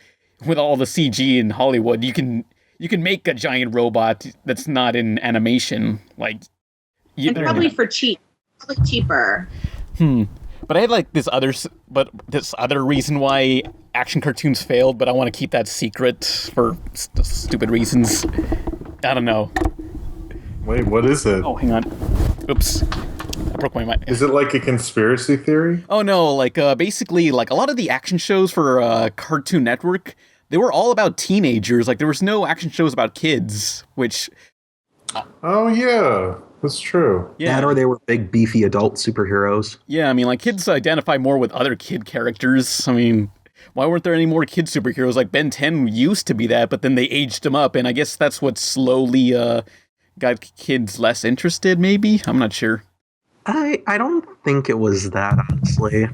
with all the CG in Hollywood, you can make a giant robot that's not in animation. Like, and probably for cheaper. But I had, like, this other reason why action cartoons failed, but I want to keep that secret for stupid reasons. I don't know. Wait, what is it? Oh, hang on. Oops. I broke my mic. Is it like a conspiracy theory? Oh, no. Like, basically, like, a lot of the action shows for Cartoon Network, they were all about teenagers. Like, there was no action shows about kids, which... Oh, yeah. That's true. Yeah. That or they were big, beefy adult superheroes. Yeah, I mean, like, kids identify more with other kid characters. I mean, why weren't there any more kid superheroes? Like, Ben 10 used to be that, but then they aged him up, and I guess that's what slowly got kids less interested, maybe? I'm not sure. I don't think it was that, honestly.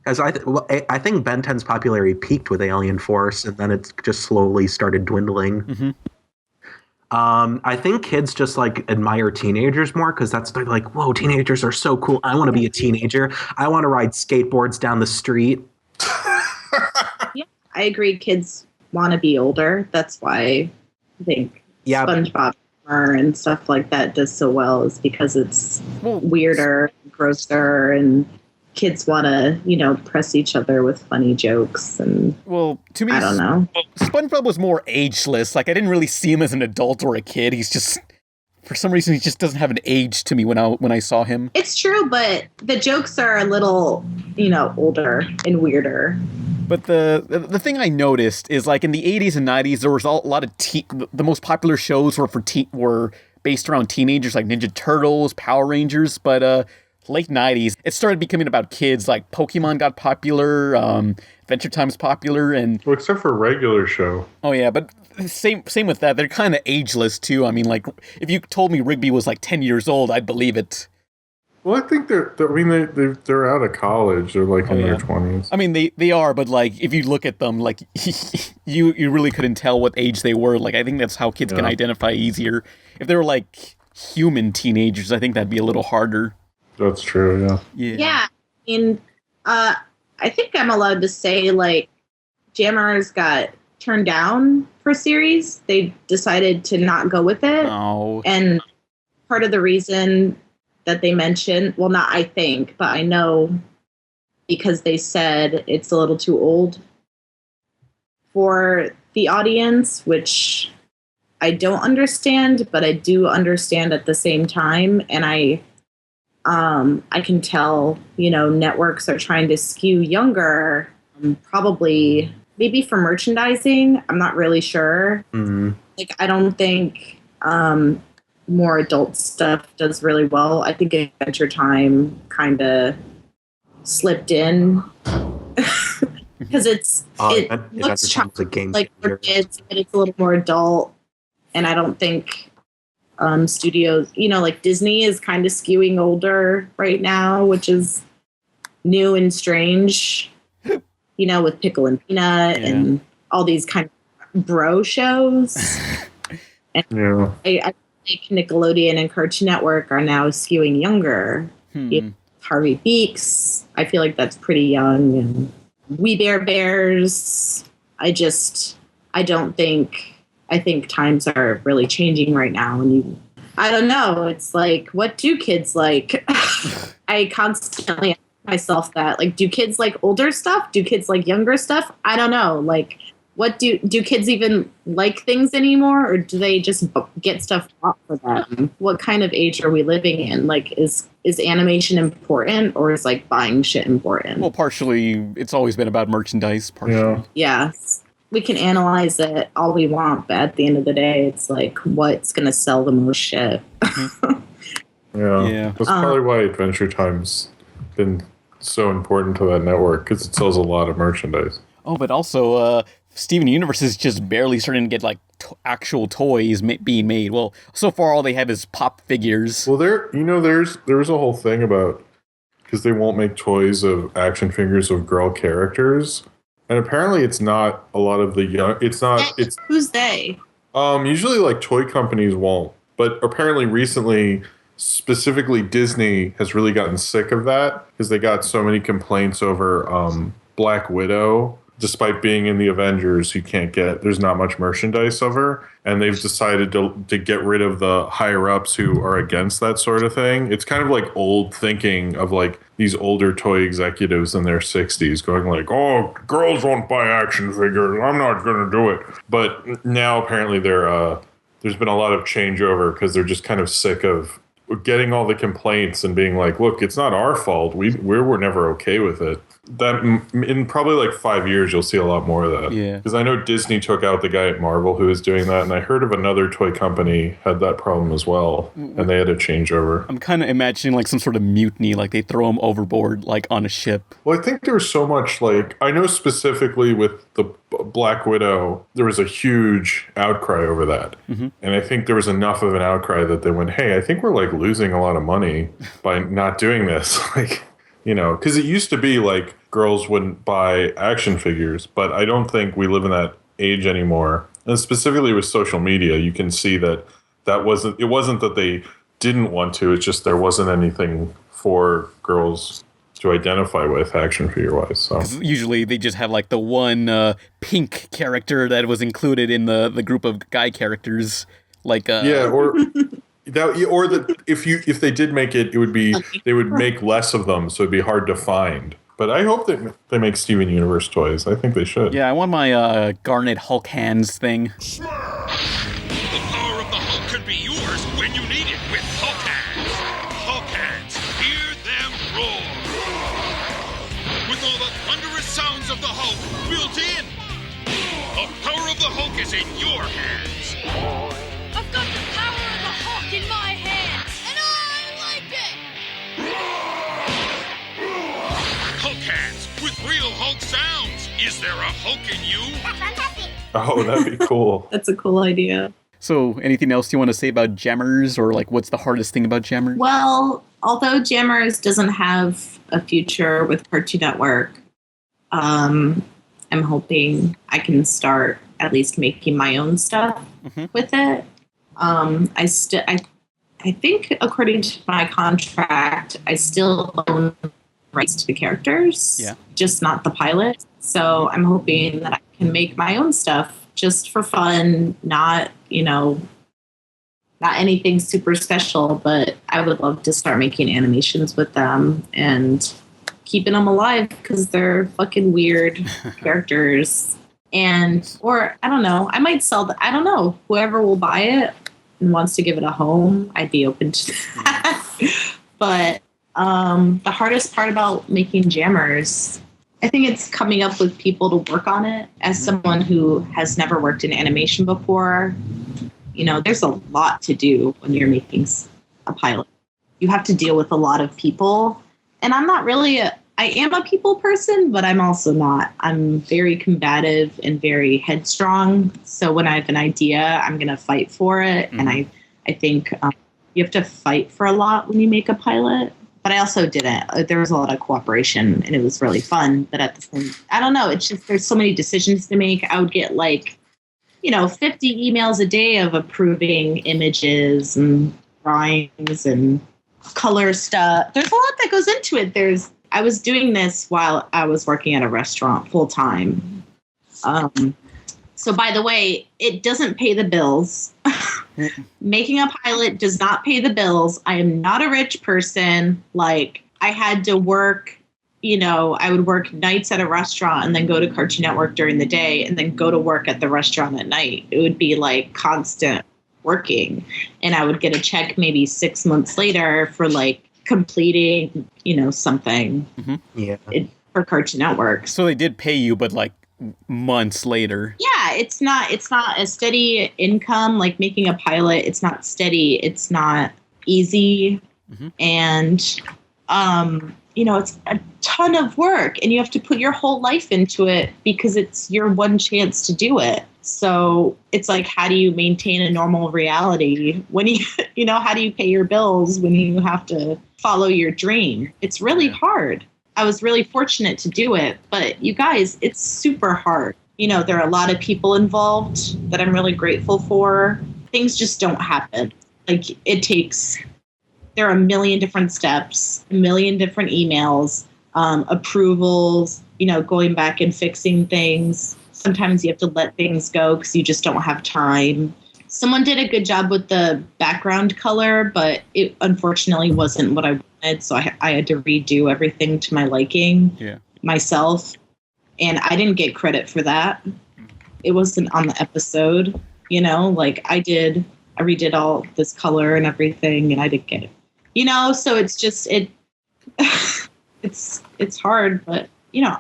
As I think Ben 10's popularity peaked with Alien Force, and then it just slowly started dwindling. Mm-hmm. I think kids just like admire teenagers more because they're like, whoa, teenagers are so cool. I want to be a teenager. I want to ride skateboards down the street. Yeah, I agree. Kids want to be older. That's why I think SpongeBob and stuff like that does so well, is because it's weirder, grosser, and kids want to, press each other with funny jokes. And to me, I don't know. SpongeBob was more ageless. Like, I didn't really see him as an adult or a kid. He's just, for some reason, he just doesn't have an age to me when I saw him. It's true, but the jokes are a little, older and weirder. But the thing I noticed is, like, in the 80s and 90s, there was a lot of the most popular shows were based around teenagers, like Ninja Turtles, Power Rangers, but late 90s, it started becoming about kids. Like, Pokemon got popular, Adventure Time's popular, and... Well, except for Regular Show. Oh, yeah, but same with that. They're kind of ageless, too. I mean, like, if you told me Rigby was, like, 10 years old, I'd believe it. Well, I think they're out of college. They're, like, in their 20s. I mean, they are, but, like, if you look at them, like, you really couldn't tell what age they were. Like, I think that's how kids can identify easier. If they were, like, human teenagers, I think that'd be a little harder. That's true, yeah. Yeah. I mean, I think I'm allowed to say, like, Jammers got turned down for series. They decided to not go with it. Oh. And part of the reason that they mentioned, well, not I think, but I know, because they said it's a little too old for the audience, which I don't understand, but I do understand at the same time. And I can tell, networks are trying to skew younger, probably maybe for merchandising. I'm not really sure. Mm-hmm. Like, I don't think more adult stuff does really well. I think Adventure Time kind of slipped in because it looks like for kids, but it's a little more adult. And I don't think studios, like Disney is kind of skewing older right now, which is new and strange, with Pickle and Peanut and all these kind of bro shows. And I think Nickelodeon and Cartoon Network are now skewing younger. Harvey Beaks, I feel like that's pretty young. And We Bare Bears, I think times are really changing right now. And I don't know. It's like, what do kids like? I constantly ask myself that. Like, do kids like older stuff? Do kids like younger stuff? I don't know. Like, what do kids even like things anymore, or do they just get stuff bought for them? What kind of age are we living in? Like, is animation important, or is like buying shit important? Well, partially, it's always been about merchandise. Partially, yeah. We can analyze it all we want, but at the end of the day, it's like, what's going to sell the most shit? Yeah. That's probably why Adventure Time's been so important to that network, because it sells a lot of merchandise. Oh, but also, Steven Universe is just barely starting to get, like, actual toys being made. Well, so far all they have is pop figures. Well, there's a whole thing about, because they won't make toys of action figures of girl characters. And apparently it's not a lot of the young... It's Who's they? Usually, like, toy companies won't. But apparently recently, specifically Disney has really gotten sick of that, because they got so many complaints over Black Widow despite being in the Avengers, there's not much merchandise of her. And they've decided to get rid of the higher ups who are against that sort of thing. It's kind of like old thinking of like these older toy executives in their 60s going like, oh, girls won't buy action figures. I'm not going to do it. But now apparently there's been a lot of changeover because they're just kind of sick of getting all the complaints and being like, look, it's not our fault. We were never okay with it. That in probably like 5 years, you'll see a lot more of that. Yeah. Because I know Disney took out the guy at Marvel who was doing that, and I heard of another toy company had that problem as well, and they had a changeover. I'm kind of imagining like some sort of mutiny, like they throw him overboard, like on a ship. Well, I think there was so much like, I know specifically with the Black Widow, there was a huge outcry over that. Mm-hmm. And I think there was enough of an outcry that they went, hey, I think we're like losing a lot of money by not doing this. Like, you know, because it used to be like girls wouldn't buy action figures, but I don't think we live in that age anymore. And specifically with social media, you can see that it wasn't that they didn't want to, it's just there wasn't anything for girls to identify with action figure wise. So usually they just have like the one pink character that was included in the group of guy characters. Like if they did make it, they would make less of them, so it'd be hard to find. But I hope that they make Steven Universe toys. I think they should. Yeah, I want my Garnet Hulk hands thing. The power of the Hulk could be yours when you need it with Hulk hands. Hulk hands, hear them roar. With all the thunderous sounds of the Hulk built in. The power of the Hulk is in your hands. I've got the power of the Hulk in my hands, and I like it! Hulk hands with real Hulk sounds. Is there a Hulk in you? That's fantastic. Oh, that'd be cool. That's a cool idea. So, anything else you want to say about Jammers, or like what's the hardest thing about Jammers? Well, although Jammers doesn't have a future with Cartoon Network, I'm hoping I can start at least making my own stuff with it. I think according to my contract, I still own rights to the characters, just not the pilot. So I'm hoping that I can make my own stuff just for fun, not anything super special, but I would love to start making animations with them and keeping them alive because they're fucking weird characters. Or I don't know, I might sell I don't know, whoever will buy it and wants to give it a home, I'd be open to that. But the hardest part about making Jammers, I think it's coming up with people to work on it. As someone who has never worked in animation before, there's a lot to do when you're making a pilot. You have to deal with a lot of people. And I'm not really I am a people person, but I'm also not. I'm very combative and very headstrong. So when I have an idea, I'm going to fight for it. And I think you have to fight for a lot when you make a pilot. But I also didn't. There was a lot of cooperation, and it was really fun. But at the same, I don't know. It's just there's so many decisions to make. I would get 50 emails a day of approving images and drawings and color stuff. There's a lot that goes into it. I was doing this while I was working at a restaurant full time. So by the way, it doesn't pay the bills. Making a pilot does not pay the bills. I am not a rich person. I had to work, I would work nights at a restaurant and then go to Cartoon Network during the day and then go to work at the restaurant at night. It would be constant working. And I would get a check maybe 6 months later for completing, something for Cartoon Network. So they did pay you, but months later. Yeah, it's not a steady income. Like making a pilot, it's not steady. It's not easy. And, it's a ton of work and you have to put your whole life into it because it's your one chance to do it. So it's how do you maintain a normal reality when how do you pay your bills when you have to follow your dream? It's really hard. I was really fortunate to do it, but you guys, it's super hard. There are a lot of people involved that I'm really grateful for. Things just don't happen. There are a million different steps, a million different emails, approvals, going back and fixing things. Sometimes you have to let things go because you just don't have time. Someone did a good job with the background color, but it unfortunately wasn't what I wanted. So I had to redo everything to my liking myself. And I didn't get credit for that. It wasn't on the episode, like I redid all this color and everything and I didn't get it, so it's just, it's hard, but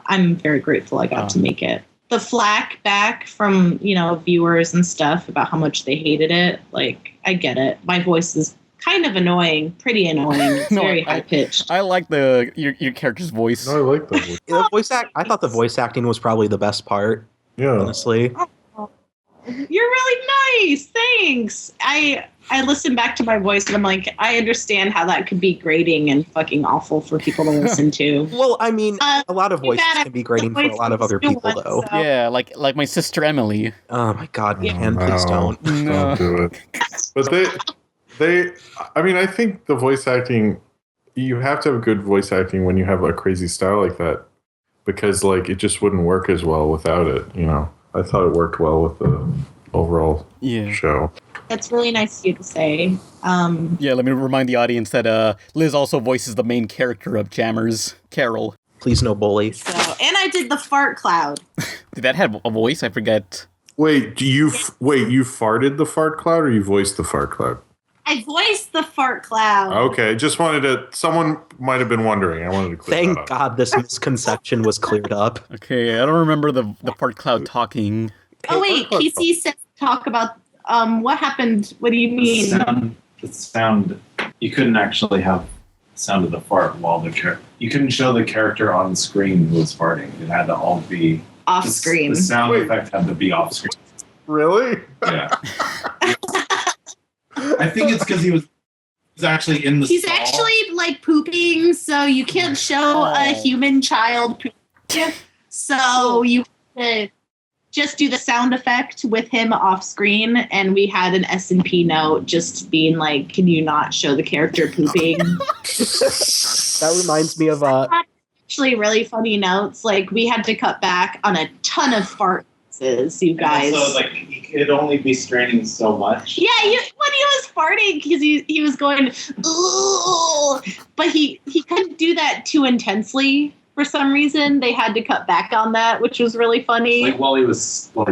I'm very grateful I got to make it. The flack back from, viewers and stuff about how much they hated it. Like, I get it. My voice is kind of annoying, pretty annoying. It's very high pitched. I like your character's voice. No, I like that voice. I thought the voice acting was probably the best part. Yeah. Honestly. You're really nice. Thanks. I listen back to my voice and I'm like, I understand how that could be grating and fucking awful for people to listen to. Well, I mean, a lot of voices can be grating for a lot of other people, though. So. Yeah, like my sister Emily. Oh my God, man! Please don't. Don't do it. But I think the voice acting, you have to have good voice acting when you have a crazy style like that, because it just wouldn't work as well without it. I thought it worked well with the overall show. That's really nice of you to say. Yeah, let me remind the audience that Liz also voices the main character of Jammers, Carol. Please no bully. So, and I did the fart cloud. Did that have a voice? I forget. Wait, you farted the fart cloud or you voiced the fart cloud? I voiced the fart cloud. Okay, just wanted to. Someone might have been wondering. I wanted to clear that up. Thank God this misconception was cleared up. Okay, I don't remember the fart cloud talking. Oh wait, Casey said talk about what happened. What do you mean? The sound. You couldn't actually have sound of the fart while you couldn't show the character on screen who was farting. It had to all be off screen. The sound effect had to be off screen. Really? Yeah. I think it's because he was actually in the He's stall. actually pooping, so you can't show a human child pooping. So you have to just do the sound effect with him off screen, and we had an S&P note just being like, can you not show the character pooping? That reminds me of actually really funny notes. We had to cut back on a ton of farts, you guys. So he could only be straining so much. Yeah, when he was farting, because he was going, ooh, but he couldn't do that too intensely. For some reason, they had to cut back on that, which was really funny. While he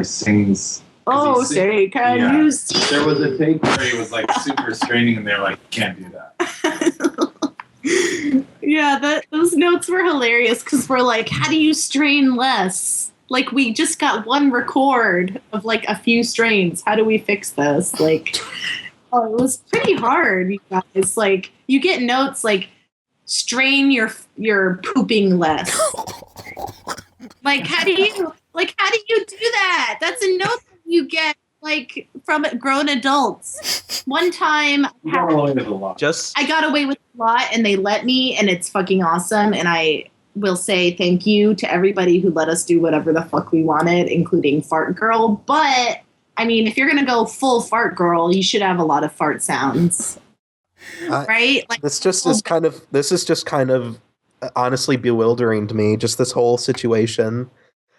sings. Oh, say, can you see? There was a take where he was super straining, and they're like, can't do that. Yeah, those notes were hilarious because we're like, how do you strain less? We just got one record of a few strains. How do we fix this? It was pretty hard, you guys. You get notes strain your pooping less. How do you do that? That's a note that you get from grown adults. One time You got away with a lot. I got away with a lot and they let me, and it's fucking awesome, and I will say thank you to everybody who let us do whatever the fuck we wanted, including Fart Girl. But if you're gonna go full Fart Girl, you should have a lot of fart sounds. Right? This is just kind of honestly bewildering to me, just this whole situation.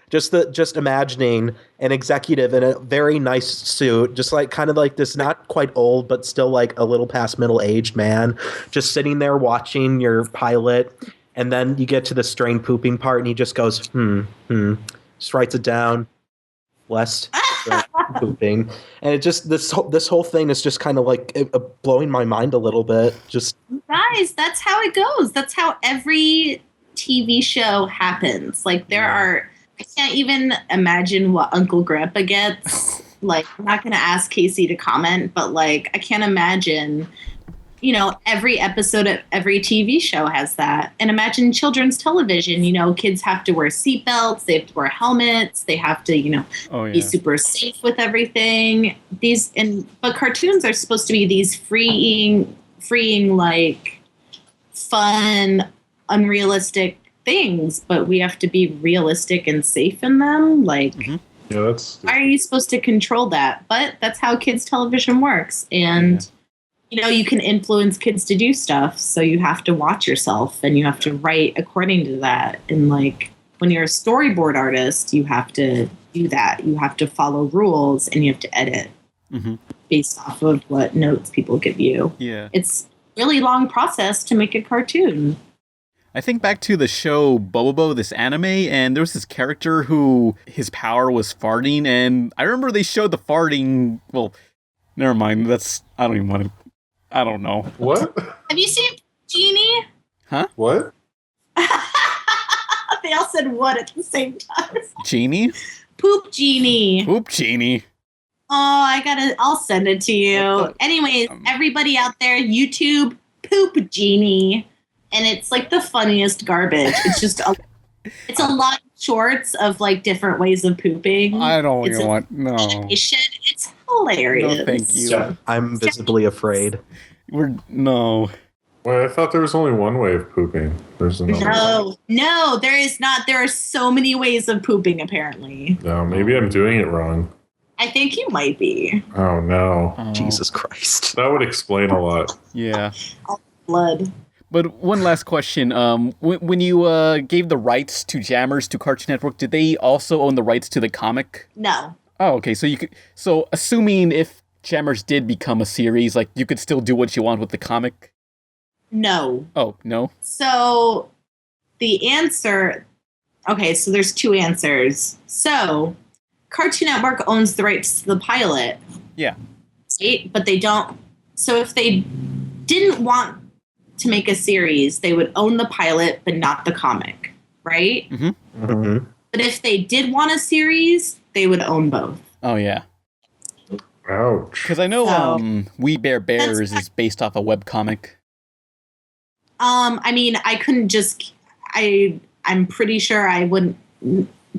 Just imagining an executive in a very nice suit, just this not quite old, but still a little past middle-aged man, just sitting there watching your pilot, and then you get to the strain pooping part, and he just goes, just writes it down, less pooping, and it just this whole thing is just kind of blowing my mind a little bit. Just guys, that's how it goes. That's how every TV show happens. I can't even imagine what Uncle Grandpa gets. I'm not going to ask Casey to comment, but I can't imagine, every episode of every TV show has that. And imagine children's television, kids have to wear seatbelts, they have to wear helmets, they have to, be super safe with everything. But cartoons are supposed to be these freeing, fun, unrealistic things, but we have to be realistic and safe in them. Yeah, that's. Why are you supposed to control that? But that's how kids television works, and you can influence kids to do stuff. So you have to watch yourself, and you have to write according to that. And when you're a storyboard artist, you have to do that. You have to follow rules and you have to edit based off of what notes people give you. Yeah. It's a really long process to make a cartoon. I think back to the show Bobo, this anime, and there was this character who his power was farting, and I remember they showed the farting. Well, never mind. I don't even want to. I don't know. What? Have you seen Genie? Huh? What? They all said what at the same time. Genie? Poop Genie. Poop Genie. Oh, I'll send it to you. Anyways, everybody out there, YouTube, Poop Genie. And it's like the funniest garbage. It's just it's a lot of shorts of like different ways of pooping. I don't even want, no. It's hilarious. No, thank you. I'm visibly afraid. No. Well, I thought there was only one way of pooping. There's another. No, there is not. There are so many ways of pooping, apparently. No, maybe I'm doing it wrong. I think you might be. Oh, no. Jesus Christ. That would explain a lot. Yeah. Blood. But one last question. When you gave the rights to Jammers to Cartoon Network, did they also own the rights to the comic? No. Oh, okay. So assuming if Jammers did become a series, like you could still do what you want with the comic? No. Oh, no? So the answer, okay, so there's two answers. So Cartoon Network owns the rights to the pilot. Yeah. Right? But they don't. So if they didn't want to make a series, they would own the pilot, but not the comic, right? Mm-hmm. Mm-hmm. But if they did want a series, they would own both. Oh, yeah. Ouch. Because I know We Bear Bears is based off a webcomic. I mean, I couldn't just... I'm pretty sure I wouldn't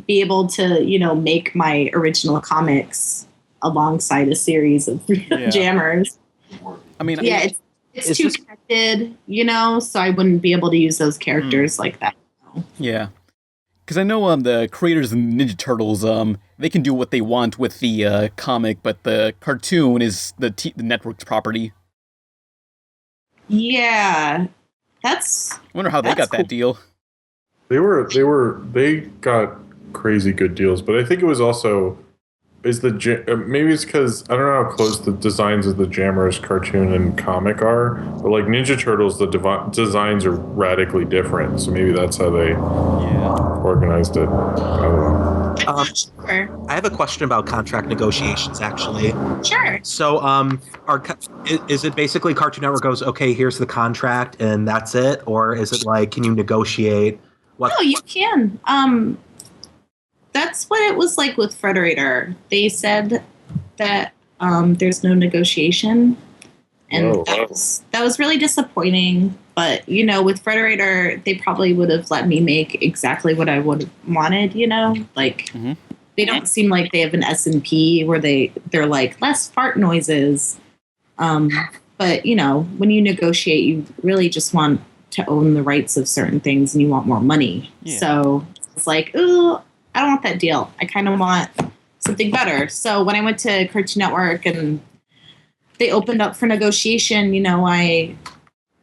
be able to, make my original comics alongside a series of Jammers. I mean... Yeah, it's too connected, so I wouldn't be able to use those characters like that. Yeah. Because I know the creators of Ninja Turtles, they can do what they want with the comic, but the cartoon is the network's property. Yeah. I wonder how they got that deal. They got crazy good deals, but I think it was also... maybe it's because I don't know how close the designs of the Jammers cartoon and comic are, but like Ninja Turtles, the designs are radically different. So maybe that's how they organized it. I don't know. I have a question about contract negotiations, actually. Sure. So, is it basically Cartoon Network goes, okay, here's the contract, and that's it, or is it like, can you negotiate? No, you can. That's what it was like with Frederator. They said that there's no negotiation, and that was really disappointing. But with Frederator, they probably would have let me make exactly what I would have wanted. They don't seem like they have an S&P where they're like less fart noises. But when you negotiate, you really just want to own the rights of certain things, and you want more money. Yeah. So it's like, ooh, I don't want that deal. I kind of want something better. So when I went to Cartoon Network and they opened up for negotiation, I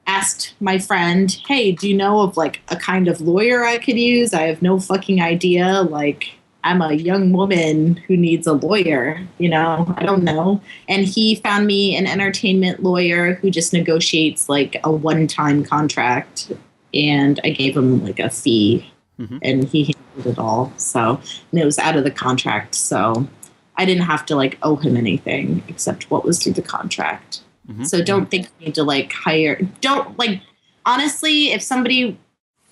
asked my friend, hey, do you know of like a kind of lawyer I could use? I have no fucking idea. Like, I'm a young woman who needs a lawyer, I don't know. And he found me an entertainment lawyer who just negotiates like a one-time contract. And I gave him like a fee. Mm-hmm. And he handled it all. So, and it was out of the contract. So I didn't have to like owe him anything except what was through the contract. Mm-hmm. So don't think you need to like honestly, if somebody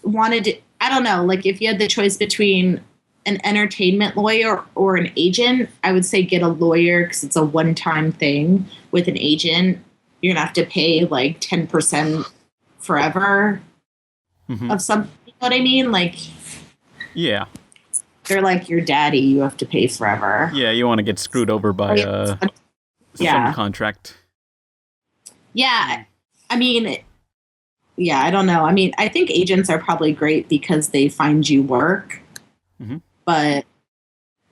wanted to, I don't know, like if you had the choice between an entertainment lawyer or an agent, I would say get a lawyer because it's a one-time thing. With an agent, you're going to have to pay like 10% forever of something. You know what I mean? Like, yeah, they're like your daddy. You have to pay forever. Yeah, you want to get screwed over by some contract. Yeah, I mean, yeah, I don't know. I mean, I think agents are probably great because they find you work, but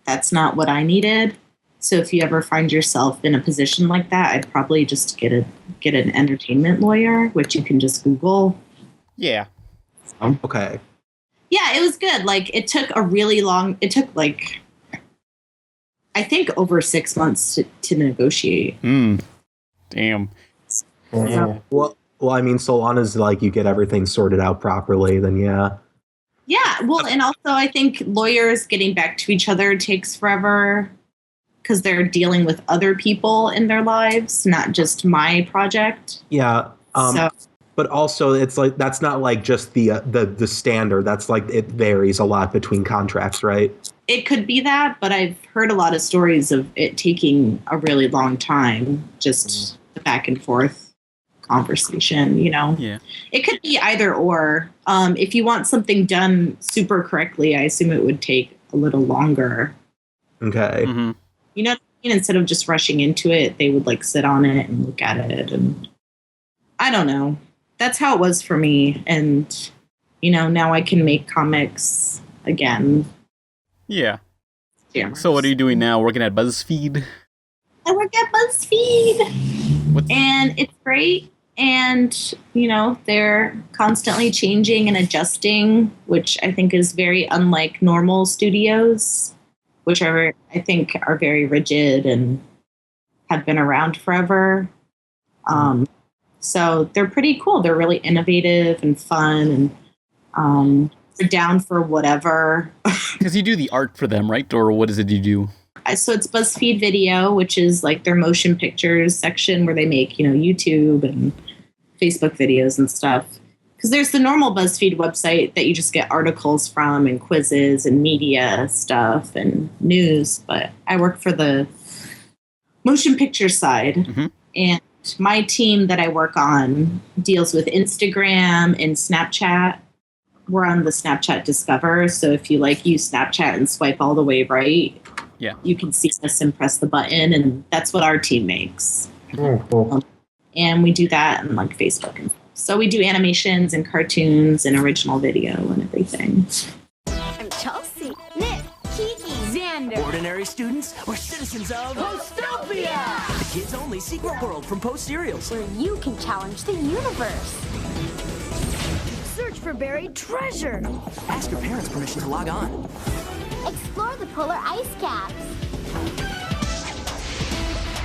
that's not what I needed. So if you ever find yourself in a position like that, I'd probably just get an entertainment lawyer, which you can just Google. Yeah. Okay. Yeah, it was good. Like, it took like, I think over 6 months to negotiate. Damn. Yeah. Well, I mean, so long as like you get everything sorted out properly, then yeah. Yeah, well, and also I think lawyers getting back to each other takes forever because they're dealing with other people in their lives, not just my project. Yeah. But also, it's like that's not like just the standard. That's like it varies a lot between contracts, right? It could be that, but I've heard a lot of stories of it taking a really long time, just the back and forth conversation, you know? Yeah. It could be either or. If you want something done super correctly, I assume it would take a little longer. Okay. Mm-hmm. You know what I mean? Instead of just rushing into it, they would like sit on it and look at it. And I don't know. That's how it was for me. And, you know, now I can make comics again. Yeah. Yeah. So what are you doing now? Working at BuzzFeed? I work at BuzzFeed. And it's great. And, you know, they're constantly changing and adjusting, which I think is very unlike normal studios, which I think are very rigid and have been around forever. So they're pretty cool. They're really innovative and fun, and they're down for whatever. Because you do the art for them, right? Or what is it you do? So it's BuzzFeed Video, which is like their motion pictures section where they make, you know, YouTube and Facebook videos and stuff. Because there's the normal BuzzFeed website that you just get articles from and quizzes and media stuff and news. But I work for the motion picture side. Mm-hmm. And my team that I work on deals with Instagram and Snapchat. We're on the Snapchat Discover. So if you like use Snapchat and swipe all the way right, yeah, you can see us and press the button. And that's what our team makes. Cool. And we do that on like Facebook. And so we do animations and cartoons and original video and everything. I'm Chelsea, Nick, Kiki, Xander. Ordinary students or citizens of Postopia! the kids-only secret world from Post Cereals. Where you can challenge the universe. Search for buried treasure. Ask your parents' permission to log on. Explore the polar ice caps.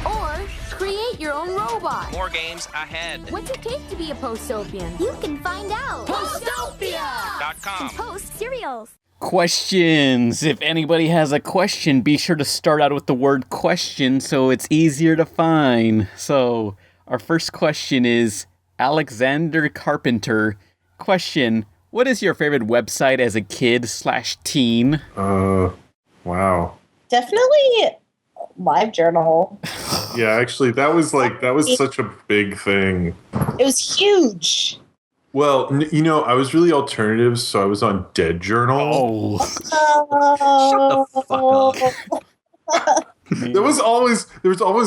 Or create your own robot. More games ahead. What's it take to be a Postopian? You can find out. Postopia.com. Post cereals. Questions. If anybody has a question, be sure to start out with the word question so it's easier to find. So, our first question is Alexander Carpenter. Question: what is your favorite website as a kid/teen? Wow. Definitely LiveJournal. Yeah, actually, that was such a big thing. It was huge. Well, you know, I was really alternative, so I was on Dead Journal. Shut the fuck up. There was always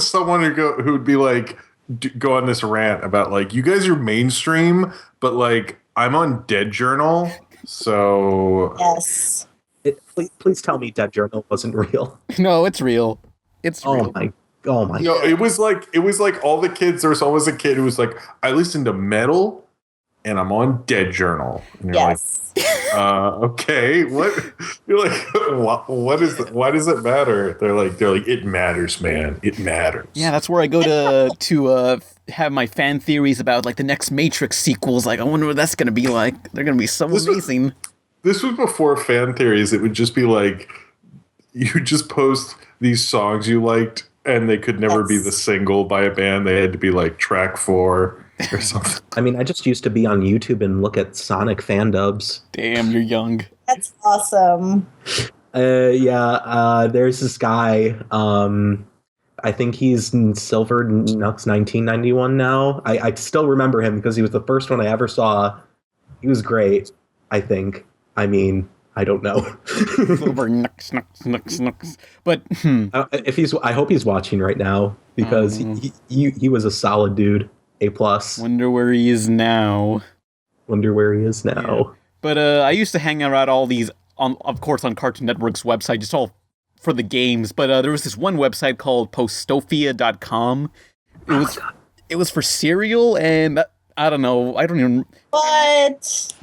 someone who would be like, go on this rant about like, you guys are mainstream, but like, I'm on Dead Journal, so yes. Please tell me Dead Journal wasn't real. No, it's real. It's real. Oh my. No, it was like all the kids. There was always a kid who was like, I listen to metal, and I'm on Dead Journal. And you're like, okay, what? You're like, what is that? Why does it matter? They're like, it matters, man. It matters. Yeah, that's where I go to have my fan theories about like the next Matrix sequels. Like, I wonder what that's gonna be like. They're gonna be so amazing. This was before fan theories. It would just be like, you just post these songs you liked, and they could never be the single by a band. They had to be like track 4 or something. I mean, I just used to be on YouTube and look at Sonic fan dubs. Damn, you're young. That's awesome. There's this guy. I think he's in Silver Nux 1991 now. I still remember him because he was the first one I ever saw. He was great, I think. I mean, I don't know. Silver Nux. But I hope he's watching right now because he was a solid dude. A+. Wonder where he is now. Yeah. But I used to hang around all these, of course, on Cartoon Network's website, just all for the games. But there was this one website called Postopia.com. It was for cereal, and I don't know. I don't even. But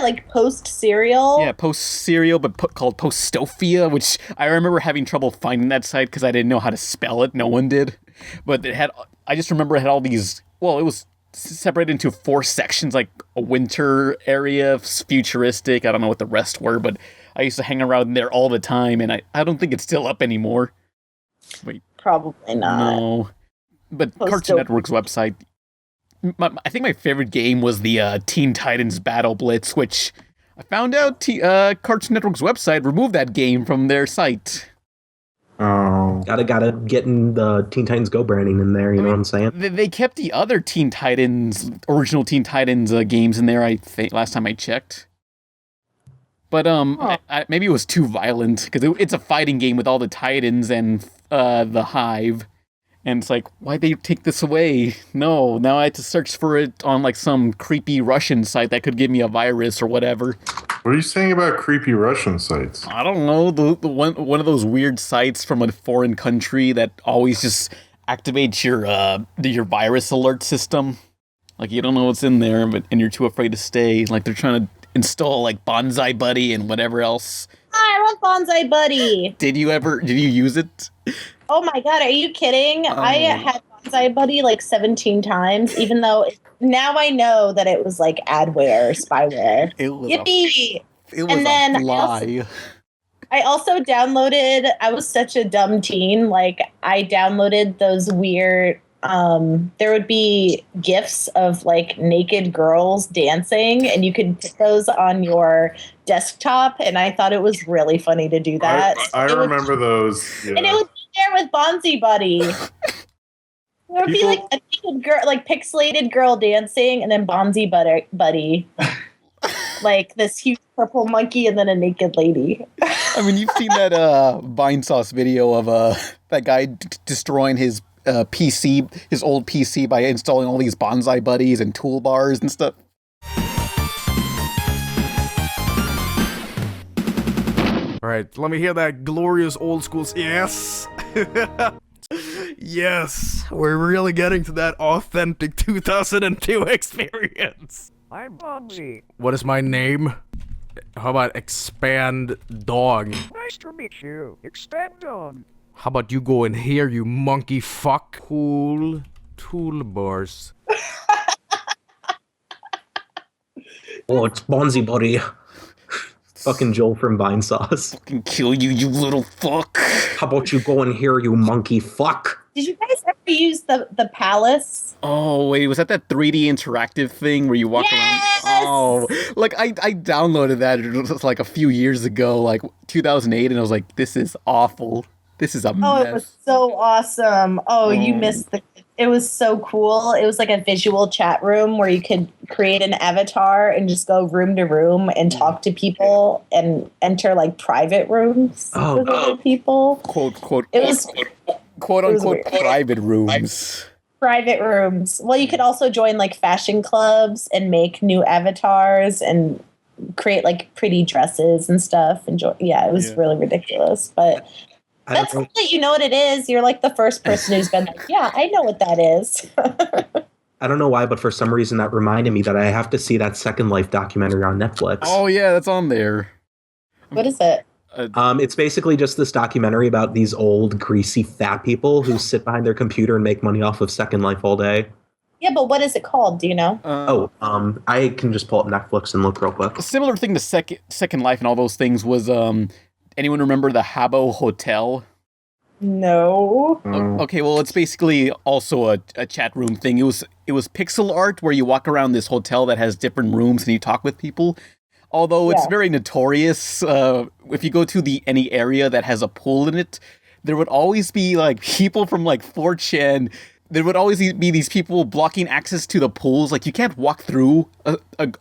like post cereal. Yeah, post cereal, but called Postofia, which I remember having trouble finding that site because I didn't know how to spell it. No one did, but it had. I just remember it had all these. Well, it was separated into 4 sections, like a winter area, futuristic. I don't know what the rest were, but I used to hang around there all the time, and I don't think it's still up anymore. Wait, probably not. No, but Cartoon Network's website. I think my favorite game was the Teen Titans Battle Blitz, which I found out Cartoon Network's website removed that game from their site. Oh. Gotta get in the Teen Titans Go branding in there, you know what I'm saying? They kept the other original Teen Titans games in there, I think, last time I checked. But maybe it was too violent, because it's a fighting game with all the Titans and the Hive. And it's like, why'd they take this away? No, now I have to search for it on like some creepy Russian site that could give me a virus or whatever. What are you saying about creepy Russian sites? I don't know, the one of those weird sites from a foreign country that always just activates your virus alert system. Like you don't know what's in there, and you're too afraid to stay. Like they're trying to install like Bonsai Buddy and whatever else. I love Bonsai Buddy. Did you use it? Oh my god, are you kidding? I had Bonsai Buddy like 17 times, even though now I know that it was like adware, spyware. Yippee! It was a lie. I also downloaded, I was such a dumb teen, like I downloaded those weird, there would be GIFs of like naked girls dancing and you could put those on your desktop and I thought it was really funny to do that. I remember those. Yeah. And it would be there with Bonsai Buddy. There would be like a naked girl, like pixelated girl dancing and then Bonsai Buddy. Like this huge purple monkey and then a naked lady. I mean, you've seen that Vine Sauce video of that guy destroying his PC, his old PC, by installing all these Bonsai Buddies and toolbars and stuff. All right, let me hear that glorious old school. Yes. Yes, we're really getting to that authentic 2002 experience. I'm Bobby. What is my name? How about Expand Dog? Nice to meet you. Expand Dog. How about you go in here, you monkey fuck? Cool toolbars. Oh, it's Bonsai Buddy. Fucking Joel from Vine Sauce. Fucking kill you, you little fuck. How about you go in here, you monkey fuck? Did you guys ever use the palace? Oh, wait, was that 3D interactive thing where you walk around? Oh, like I downloaded that like a few years ago, like 2008, and I was like, this is awful. This is a mess. Oh, it was so awesome. You missed it was so cool. It was like a visual chat room where you could create an avatar and just go room to room and talk to people and enter like private rooms with other people. Quote It unquote private rooms. Private rooms. Well, you could also join like fashion clubs and make new avatars and create like pretty dresses and stuff. It was really ridiculous. But that's cool that you know what it is. You're like the first person who's been like, yeah, I know what that is. I don't know why, but for some reason that reminded me that I have to see that Second Life documentary on Netflix. Oh yeah, that's on there. What is it? It's basically just this documentary about these old, greasy, fat people who sit behind their computer and make money off of Second Life all day. Yeah, but what is it called? Do you know? I can just pull up Netflix and look real quick. A similar thing to Second Life and all those things was, anyone remember the Habbo Hotel? No. Okay, well, it's basically also a chat room thing. It was pixel art where you walk around this hotel that has different rooms and you talk with people. Although it's very notorious, if you go to any area that has a pool in it, there would always be like people from like 4chan. There would always be these people blocking access to the pools. Like you can't walk through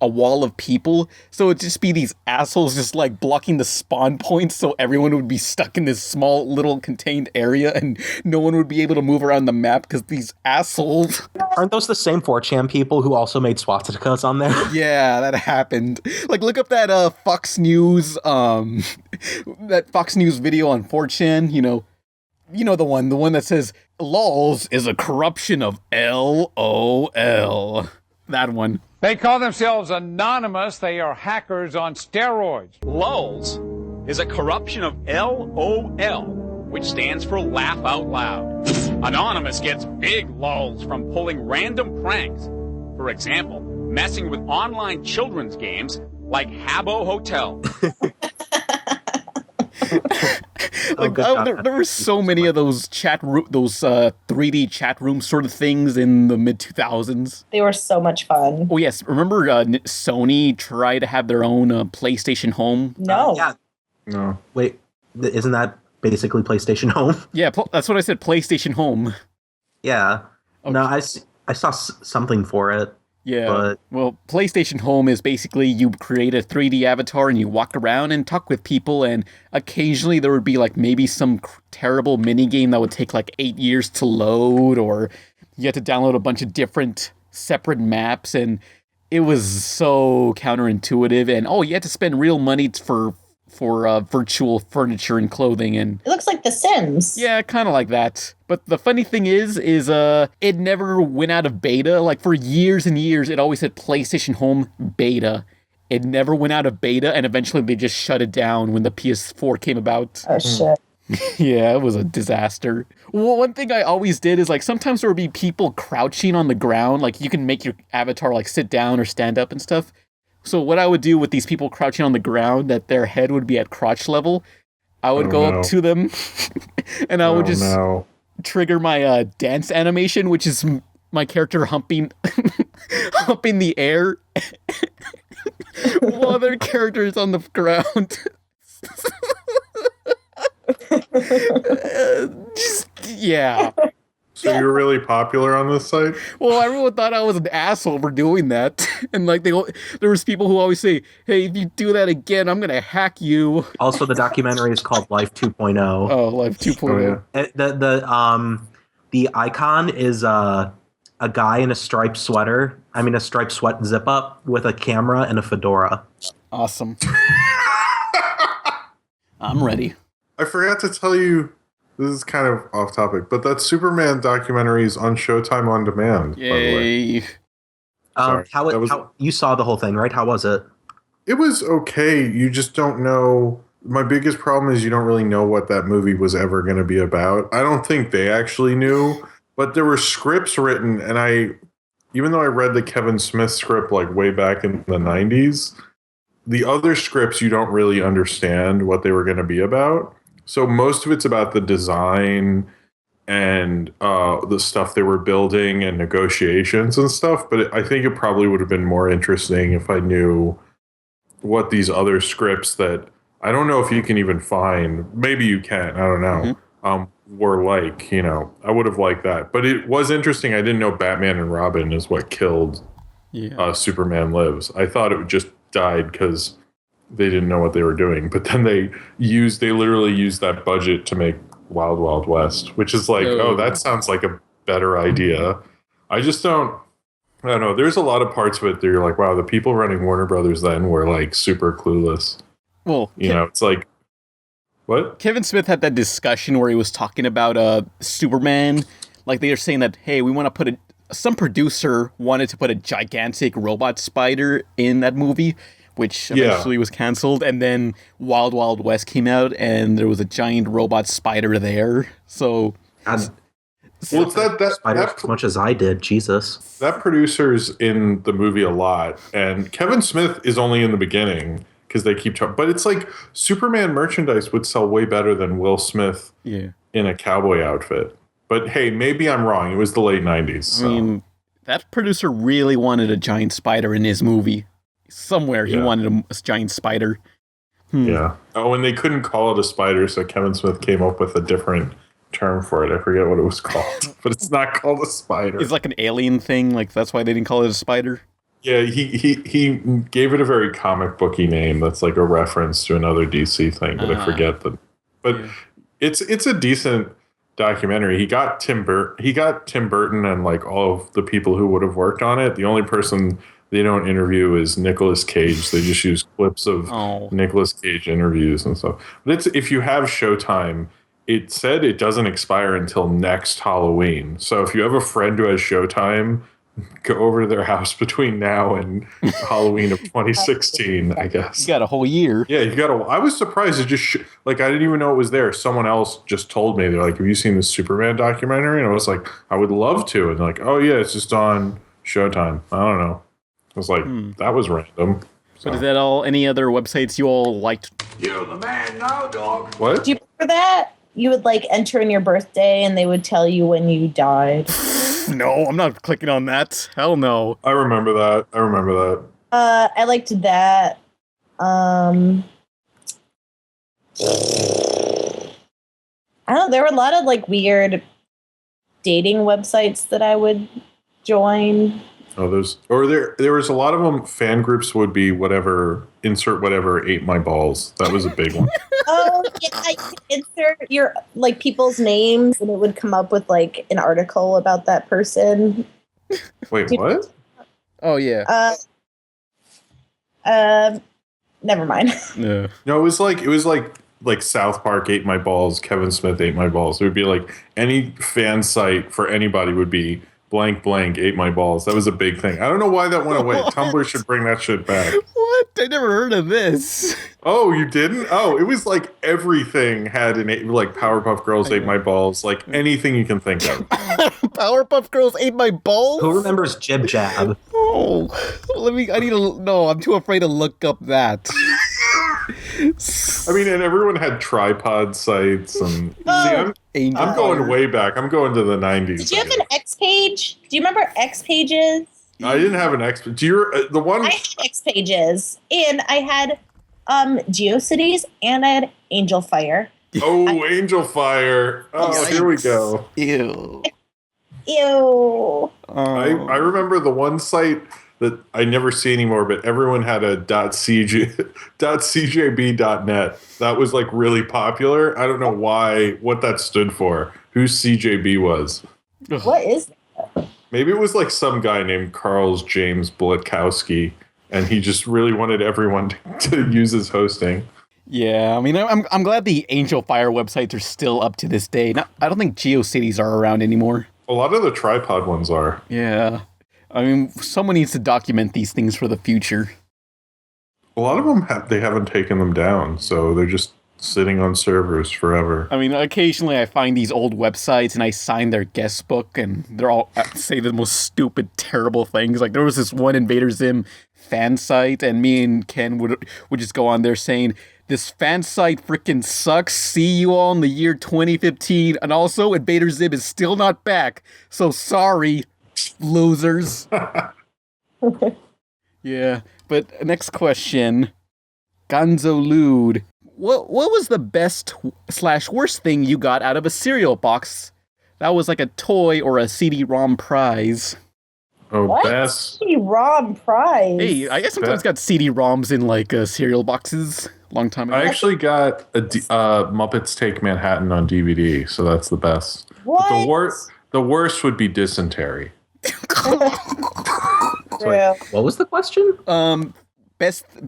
a wall of people. So it'd just be these assholes just like blocking the spawn points. So everyone would be stuck in this small little contained area and no one would be able to move around the map because these assholes. Aren't those the same 4chan people who also made swastikas on there? Yeah, that happened. Like look up that Fox News video on 4chan, you know. You know the one that says LULZ is a corruption of LOL. That one. They call themselves anonymous. They are hackers on steroids. LULZ is a corruption of LOL, which stands for laugh out loud. Anonymous gets big lulls from pulling random pranks. For example, messing with online children's games like Habbo Hotel. There were so many of those 3D chat room sort of things in the mid 2000s. They were so much fun. Oh yes, remember Sony tried to have their own PlayStation Home? No. Yeah. No. Wait, isn't that basically PlayStation Home? Yeah, that's what I said. PlayStation Home. Yeah. Okay. No, I saw something for it. Yeah. But well, PlayStation Home is basically you create a 3D avatar and you walk around and talk with people, and occasionally there would be like maybe some terrible mini game that would take like 8 years to load, or you had to download a bunch of different separate maps, and it was so counterintuitive. And you had to spend real money for virtual furniture and clothing, and it looks like The Sims. Yeah, kind of like that. But the funny thing is it never went out of beta. Like for years and years, it always said PlayStation Home beta. It never went out of beta, and eventually they just shut it down when the PS4 came about. Oh shit. Yeah, it was a disaster. Well, one thing I always did is like sometimes there would be people crouching on the ground. Like you can make your avatar like sit down or stand up and stuff. So what I would do with these people crouching on the ground, that their head would be at crotch level, I would go up to them and I would just trigger my dance animation, which is my character humping humping the air while their character is on the ground. Yeah. So you're really popular on this site? Well, everyone thought I was an asshole for doing that. And like there was people who always say, hey, if you do that again, I'm going to hack you. Also, the documentary is called Life 2.0. Oh, Life 2.0. The icon is a guy in a striped sweater. I mean, a striped sweat zip up with a camera and a fedora. Awesome. I'm ready. I forgot to tell you, this is kind of off topic, but that Superman documentary is on Showtime On Demand. Yay. By the way. How you saw the whole thing, right? How was it? It was okay. You just don't know. My biggest problem is you don't really know what that movie was ever going to be about. I don't think they actually knew, but there were scripts written, and even though I read the Kevin Smith script like way back in the 90s, the other scripts you don't really understand what they were going to be about. So most of it's about the design and the stuff they were building and negotiations and stuff. But I think it probably would have been more interesting if I knew what these other scripts that I don't know if you can even find. Maybe you can. I don't know. Mm-hmm. Were like, I would have liked that. But it was interesting. I didn't know Batman and Robin is what killed Superman Lives. I thought it just died because they didn't know what they were doing, but then they literally used that budget to make Wild Wild West, which is like, that sounds like a better idea. I don't know. There's a lot of parts of it that you're like, wow, the people running Warner Brothers then were like super clueless. Well, it's like, what? Kevin Smith had that discussion where he was talking about Superman. Like they were saying that, hey, we want to put some producer wanted to put a gigantic robot spider in that movie, which eventually was canceled, and then Wild Wild West came out, and there was a giant robot spider there. So, it's that as much as I did. Jesus, that producer's in the movie a lot, and Kevin Smith is only in the beginning because they keep talking. But it's like Superman merchandise would sell way better than Will Smith in a cowboy outfit. But hey, maybe I'm wrong. It was the late 90s. So. I mean, that producer really wanted a giant spider in his movie. Somewhere he wanted a giant spider. Yeah. Oh, and they couldn't call it a spider, so Kevin Smith came up with a different term for it. I forget what it was called, but it's not called a spider. It's like an alien thing. Like that's why they didn't call it a spider. Yeah, he gave it a very comic booky name. That's like a reference to another DC thing, but I forget the. But it's a decent documentary. He got Tim Burton and like all of the people who would have worked on it. The only person they don't interview is Nicolas Cage. They just use clips of Nicolas Cage interviews and stuff. But if you have Showtime, it said it doesn't expire until next Halloween. So if you have a friend who has Showtime, go over to their house between now and Halloween of 2016, I guess. You got a whole year. Yeah, you got I was surprised. It just I didn't even know it was there. Someone else just told me. They're like, "Have you seen the Superman documentary?" And I was like, "I would love to." And they're like, "Oh yeah, it's just on Showtime." I don't know. I was like, "That was random." But is that all? Any other websites you all liked? You're the man now, dog. What? Do you remember that? You would like enter in your birthday and they would tell you when you died. No, I'm not clicking on that. Hell no. I remember that. I liked that. I don't know. There were a lot of like weird dating websites that I would join. Oh, there was a lot of them. Fan groups would be whatever, insert whatever ate my balls. That was a big one. Oh yeah, you could insert your like people's names and it would come up with like an article about that person. Wait, what? Oh yeah. Never mind. Yeah. No, it was like South Park ate my balls, Kevin Smith ate my balls. It would be like any fan site for anybody would be blank blank ate my balls. That was a big thing. I don't know why that went away. Tumblr should bring that shit back. What? I never heard of this. Oh, you didn't? Oh, it was like everything had like Powerpuff Girls ate my balls, like anything you can think of. Powerpuff Girls ate my balls? Who remembers Jib Jab? Oh, I'm too afraid to look up that. I mean, and everyone had tripod sites and I'm going way back. I'm going to the 90s. Did you have an X page? Do you remember X pages? I didn't have an X. Do you the one? I had X pages, and I had GeoCities, and I had Angel Fire. Oh, Angel Fire! Oh, Yikes. Here we go. Ew. Ew. I remember the one site that I never see anymore, but everyone had a .cjb.net. That was like really popular. I don't know what that stood for. Who CJB was. What is that? Maybe it was like some guy named Carl James Blitkowski, and he just really wanted everyone to use his hosting. Yeah, I mean, I'm glad the Angel Fire websites are still up to this day. I don't think GeoCities are around anymore. A lot of the tripod ones are. Yeah. I mean, someone needs to document these things for the future. A lot of them they haven't taken them down, so they're just sitting on servers forever. I mean, occasionally I find these old websites and I sign their guest book and they're all say the most stupid, terrible things. Like there was this one Invader Zim fan site and me and Ken would just go on there saying, "This fan site freaking sucks. See you all in the year 2015. And also, Invader Zim is still not back. So sorry, losers." Yeah, but next question. Gonzo Lude. What was the best / worst thing you got out of a cereal box? That was like a toy or a CD-ROM prize. Oh, What? best. CD-ROM prize. Hey, I guess sometimes got CD-ROMs in like cereal boxes. Long time ago. I actually got a Muppets Take Manhattan on DVD, so that's the best. What? But the worst would be dysentery. What was the question?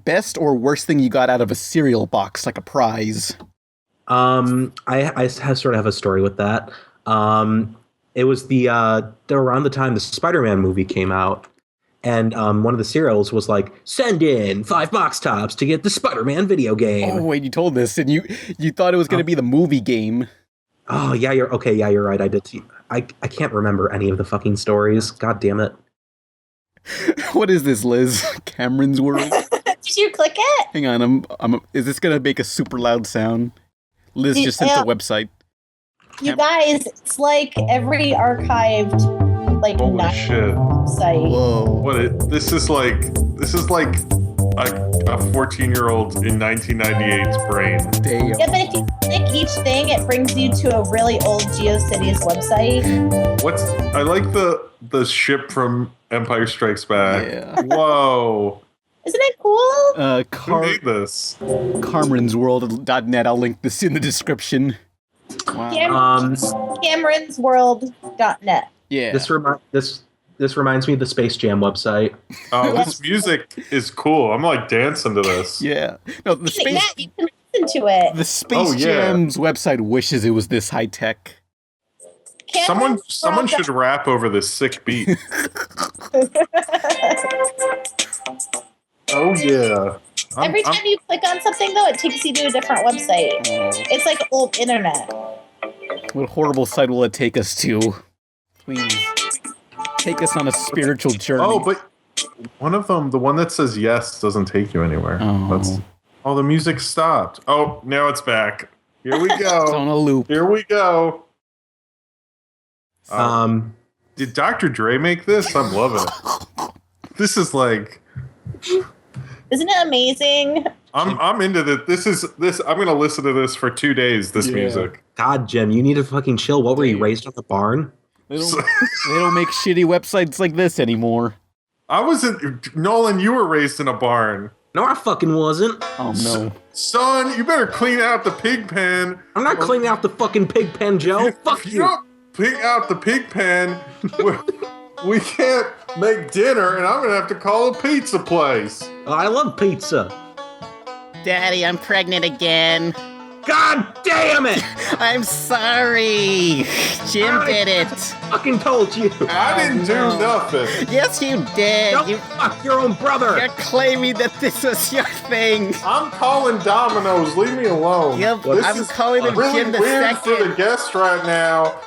Best or worst thing you got out of a cereal box, like a prize. I sort of have a story with that. It was around the time the Spider-Man movie came out, and one of the cereals was like, "Send in 5 box tops to get the Spider-Man video game." Oh wait, you told this, and you thought it was going to be the movie game. Oh yeah, you're right. I did. I can't remember any of the fucking stories. God damn it. What is this, Liz? Cameron's World? Did you click it? Hang on, is this going to make a super loud sound? Liz just sent the website. You guys, it's like every archived like Holy shit. site. Whoa. This is like a 14-year-old in 1998's brain. Damn. Yeah, but if you click each thing, it brings you to a really old GeoCities website. I like the ship from Empire Strikes Back. Yeah. Isn't Whoa. it cool? Who made this? CameronsWorld.net. I'll link this in the description. Wow. CameronsWorld.net. Yeah. This reminds me of the Space Jam website. Oh, this music is cool. I'm like dancing to this. Yeah. No, the space. Matt, you can listen to it. The Space Jam's website wishes it was this high tech. Someone should rap over this sick beat. Oh yeah. Every time you click on something, though, it takes you to a different website. It's like old internet. What horrible site will it take us to? Please take us on a spiritual journey. Oh, but one of them, the one that says yes, doesn't take you anywhere. Oh, the music stopped. Oh, now it's back. Here we go. It's on a loop. Here we go. Did Dr. Dre make this? I'm loving it. This is like. Isn't it amazing? I'm into this. I'm gonna listen to this for 2 days. This music. God, Jim, you need to fucking chill. What were you raised on the barn? They don't make shitty websites like this anymore. I wasn't. Nolan, you were raised in a barn. No, I fucking wasn't. Oh no, son, you better clean out the pig pen. I'm not cleaning out the fucking pig pen, Joe. Fuck you. Don't clean out the pig pen. We can't make dinner, and I'm gonna have to call a pizza place. I love pizza. Daddy, I'm pregnant again. God damn it! I'm sorry. Jim did it. Fucking told you. I didn't do nothing. Yes, you did. Don't fuck your own brother. You're claiming that this was your thing. I'm calling Domino's. Leave me alone. Yep, This I'm is calling him really Jim the weird second. for the guest right now.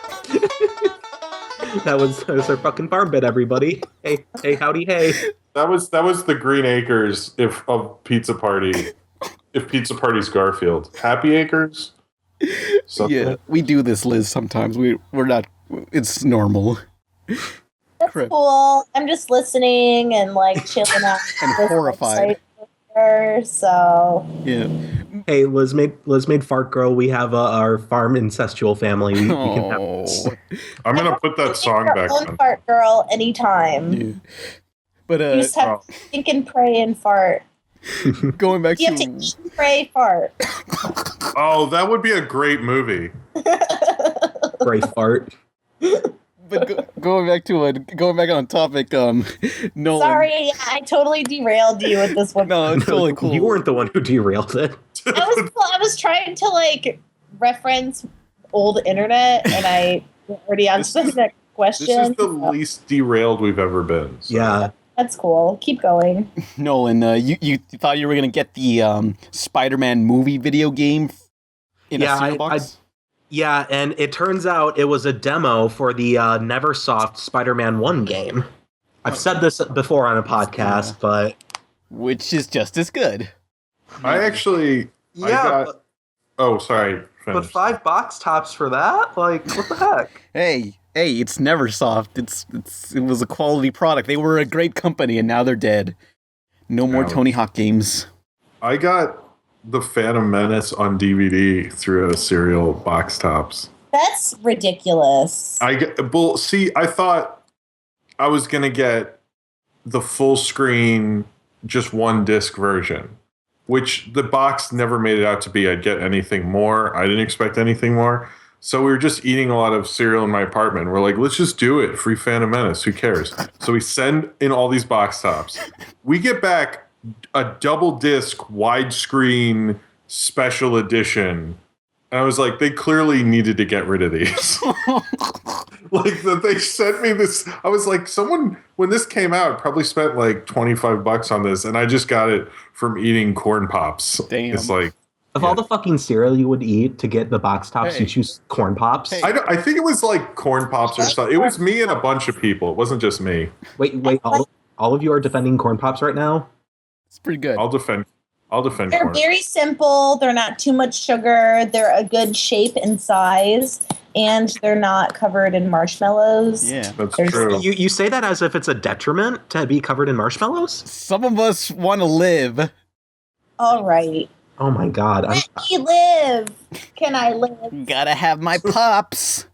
That was our fucking farm bit, everybody. Hey, howdy, hey. That was the Green Acres of Pizza Party. If Pizza Party's Garfield. Happy Acres? Something. Yeah, we do this, Liz, sometimes. We're not, it's normal. That's cool. I'm just listening and like chilling out. And horrified. So yeah. Hey, Liz made Fart Girl. We have our farm incestual family. We can have I'm gonna put that song back own on. fart girl anytime. Yeah. But You just have to think and pray and fart. going back You have to eat, pray, fart. Oh, that would be a great movie. Great fart. But going back on topic, Nolan. Sorry, I totally derailed you with this one. No, it's totally cool. You weren't the one who derailed it. I was trying to like reference old internet, and I already answered the next question. This is the least derailed we've ever been. So. Yeah. That's cool. Keep going. Nolan, you thought you were gonna get the Spider-Man movie video game in a cereal box? Yeah, and it turns out it was a demo for the Neversoft Spider-Man 1 game. I've said this before on a podcast, but... Which is just as good. I actually... Oh, sorry. But 5 box tops for that? Like, what the heck? Hey, it's Neversoft. It was a quality product. They were a great company, and now they're dead. No more Tony Hawk games. I got the Phantom Menace on DVD through a cereal box tops. That's ridiculous. I thought I was gonna get the full screen, just one disc version, which the box never made it out to be. I'd get anything more. I didn't expect anything more. So we were just eating a lot of cereal in my apartment. We're like, let's just do it. Free Phantom Menace. Who cares? So we send in all these box tops. We get back a double disc widescreen special edition. And I was like, they clearly needed to get rid of these. Like that they sent me this. I was like, someone, when this came out, probably spent like $25 on this. And I just got it from eating Corn Pops. Damn. It's like, Of all the fucking cereal you would eat to get the box tops, you choose Corn Pops? I think it was like Corn Pops or something. It was me and a bunch of people. It wasn't just me. Wait, all of you are defending Corn Pops right now? It's pretty good. I'll defend They're Corn. very simple. They're not too much sugar. They're a good shape and size. And they're not covered in marshmallows. Yeah, that's true. You say that as if it's a detriment to be covered in marshmallows? Some of us want to live. All right. Oh my god. Let me live. Can I live? Gotta have my pops.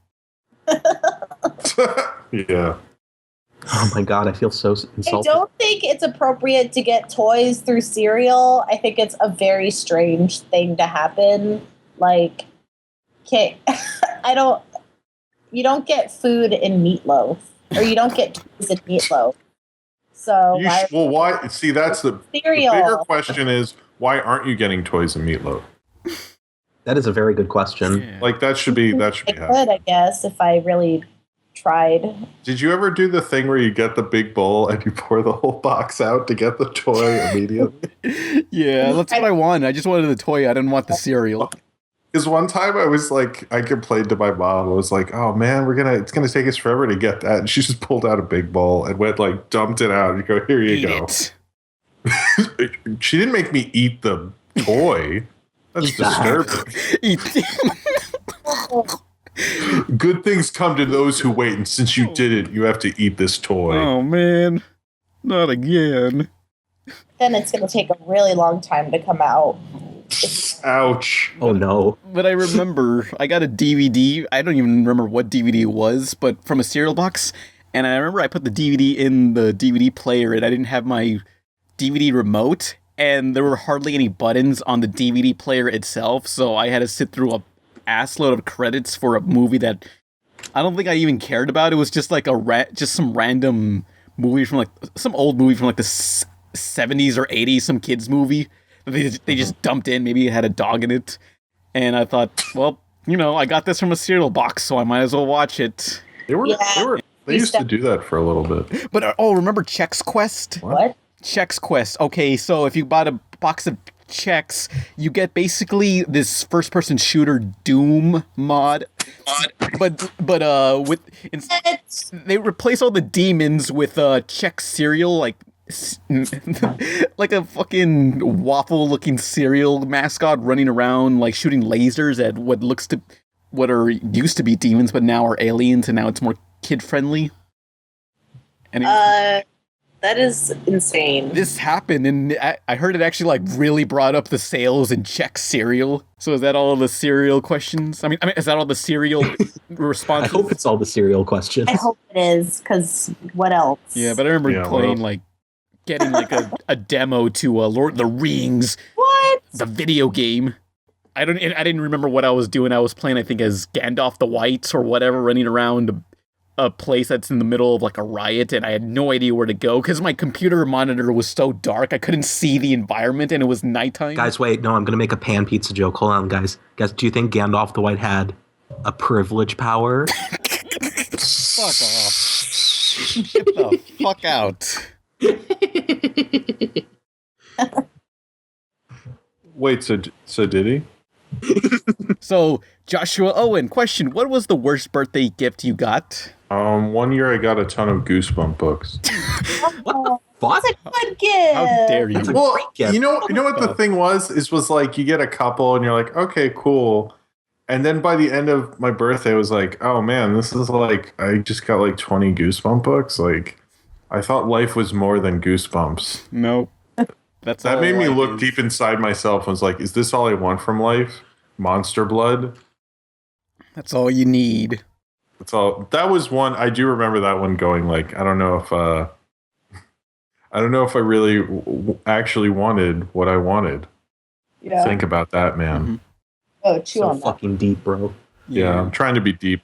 Yeah. Oh my god, I feel so insulted. I don't think it's appropriate to get toys through cereal. I think it's a very strange thing to happen. Like, okay, you don't get food in meatloaf, or you don't get toys in meatloaf. So why? See, that's the cereal? bigger question is, why aren't you getting toys and meatloaf? That is a very good question. Yeah. Like that should be I happening. could, I guess, if I really tried. Did you ever do the thing where you get the big bowl and you pour the whole box out to get the toy immediately? Yeah, that's what I wanted. I just wanted the toy. I didn't want the cereal. Because one time I was like, I complained to my mom. I was like, "Oh man, it's gonna take us forever to get that." And she just pulled out a big bowl and went like dumped it out. And you go, "Here you go." She didn't make me eat the toy. That's disturbing. Good things come to those who wait, and since you didn't, you have to eat this toy. Oh man, not again. Then it's going to take a really long time to come out. Ouch. Oh no. But I remember I got a DVD. I don't even remember what DVD it was, but from a cereal box. And I remember I put the DVD in the DVD player and I didn't have my DVD remote. And there were hardly any buttons on the DVD player itself. So I had to sit through a assload of credits for a movie that I don't think I even cared about. It was just like just some random movie from like some old movie from like the 70s or 80s, some kids movie. They just dumped in. Maybe it had a dog in it. And I thought, well, I got this from a cereal box, so I might as well watch it. They used to do that for a little bit. But, remember Chex Quest? What? Chex Quest. Okay, so if you bought a box of Chex, you get basically this first-person shooter Doom mod. But with they replace all the demons with Chex cereal, like a fucking waffle-looking cereal mascot running around, like shooting lasers at what used to be demons, but now are aliens, and now it's more kid-friendly. And that is insane. This happened, and I heard it actually like really brought up the sales in Chex cereal. So is that all the cereal questions? I mean, is that all the cereal responses? I hope it's all the cereal questions. I hope it is, because what else? Yeah, but I remember playing getting like a demo to Lord of the Rings. What? The video game. I didn't remember what I was doing. I was playing, I think, as Gandalf the White or whatever, running around a place that's in the middle of like a riot, and I had no idea where to go because my computer monitor was so dark I couldn't see the environment, and it was nighttime. Guys, wait, no, I'm gonna make a pan pizza joke. Hold on, guys. Guys, do you think Gandalf the White had a privilege power? Fuck off. Get the fuck out. Wait, so did he? So, Joshua Owen, question: what was the worst birthday gift you got? 1 year I got a ton of Goosebump books. What the fuck? That's a good gift. How dare you? Well, you know what the thing was like you get a couple and you're like, okay, cool. And then by the end of my birthday, I was like, oh man, this is like, I just got like 20 Goosebump books. Like, I thought life was more than Goosebumps. Nope. That made me look deep inside myself and was like, is this all I want from life? Monster blood? That's all you need. That's all. That was one. I do remember that one going like, I don't know if I really actually wanted what I wanted. Yeah. Think about that, man. Mm-hmm. Oh, chew on that. Fucking deep, bro. Yeah, I'm trying to be deep.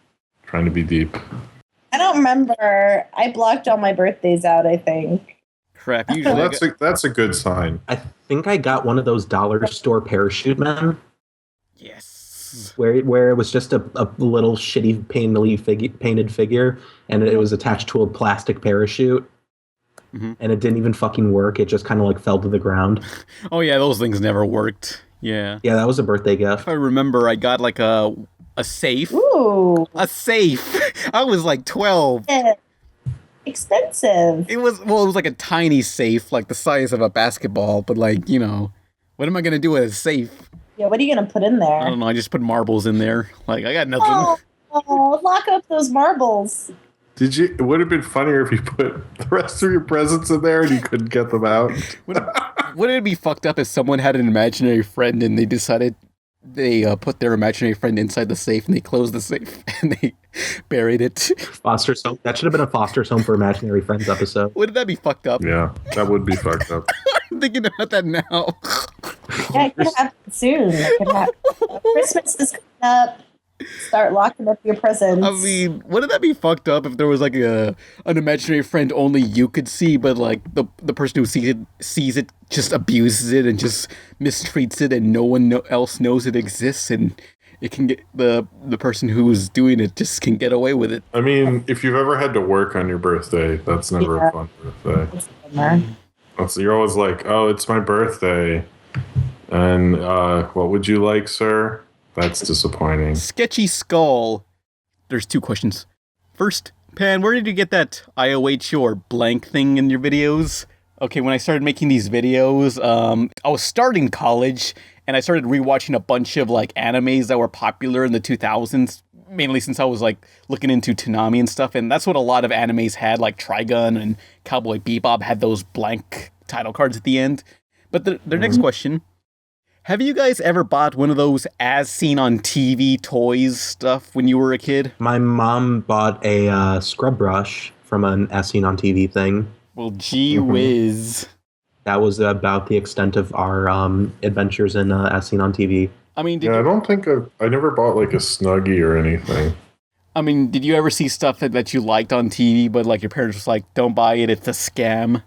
I don't remember. I blocked all my birthdays out, I think. Crap. Usually that's a good sign. I think I got one of those dollar store parachute men. Yes. Where it was just a little shitty painted figure, and it was attached to a plastic parachute. Mm-hmm. And it didn't even fucking work. It just kind of like fell to the ground. Oh yeah, those things never worked. Yeah. Yeah, that was a birthday gift. If I remember, I got like a safe. Ooh. A safe. I was like 12. Yeah. Expensive. It was like a tiny safe, like the size of a basketball, but like, what am I gonna do with a safe? Yeah, what are you gonna put in there? I don't know, I just put marbles in there. Like, I got nothing. Oh, lock up those marbles. It would have been funnier if you put the rest of your presents in there and you couldn't get them out. Wouldn't it be fucked up if someone had an imaginary friend and they decided they put their imaginary friend inside the safe and they closed the safe and they buried it? Foster's home. That should have been a Foster's Home for Imaginary Friends episode. Wouldn't that be fucked up? Yeah, that would be fucked up. I'm thinking about that now. Yeah, it could happen soon. It could happen. Christmas is coming up. Start locking up your presents. I mean, wouldn't that be fucked up if there was like an imaginary friend only you could see, but like the person who sees it just abuses it and just mistreats it, and no one else knows it exists, and it can get the person who's doing it just can get away with it. I mean, if you've ever had to work on your birthday, that's never a fun birthday. So you're always like, oh, it's my birthday. And what would you like, sir? That's disappointing. Sketchy Skull. There's 2 questions. First, Pan, where did you get that IOH or blank thing in your videos? Okay, when I started making these videos, I was starting college, and I started rewatching a bunch of like animes that were popular in the 2000s, mainly since I was like looking into Toonami and stuff, and that's what a lot of animes had, like Trigun and Cowboy Bebop had those blank title cards at the end. But the next question, have you guys ever bought one of those as seen on TV toys stuff when you were a kid? My mom bought a scrub brush from an as seen on TV thing. Well, gee whiz. That was about the extent of our adventures in as seen on TV. I mean, I don't think I never bought like a Snuggie or anything. I mean, did you ever see stuff that you liked on TV, but like your parents was like, don't buy it, it's a scam?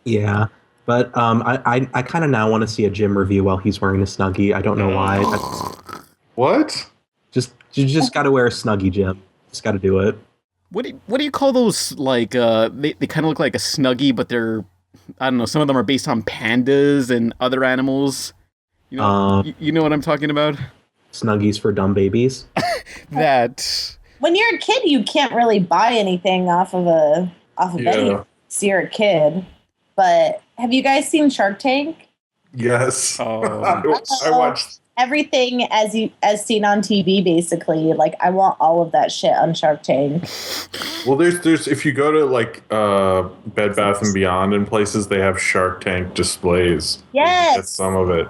Yeah, but I kind of now want to see a Jim review while he's wearing a Snuggie. I don't know why. What? You just got to wear a Snuggie, Jim. Just got to do it. What do you call those? Like they kind of look like a Snuggie, but they're, I don't know. Some of them are based on pandas and other animals. You know, you know what I'm talking about? Snuggies for dumb babies. That. When you're a kid, you can't really buy anything off of any. So you're a kid. But have you guys seen Shark Tank? Yes. Oh. I watched everything as seen on TV, basically. Like, I want all of that shit on Shark Tank. Well, there's if you go to like Bed Bath and Beyond and places, they have Shark Tank displays. Yes. That's some of it.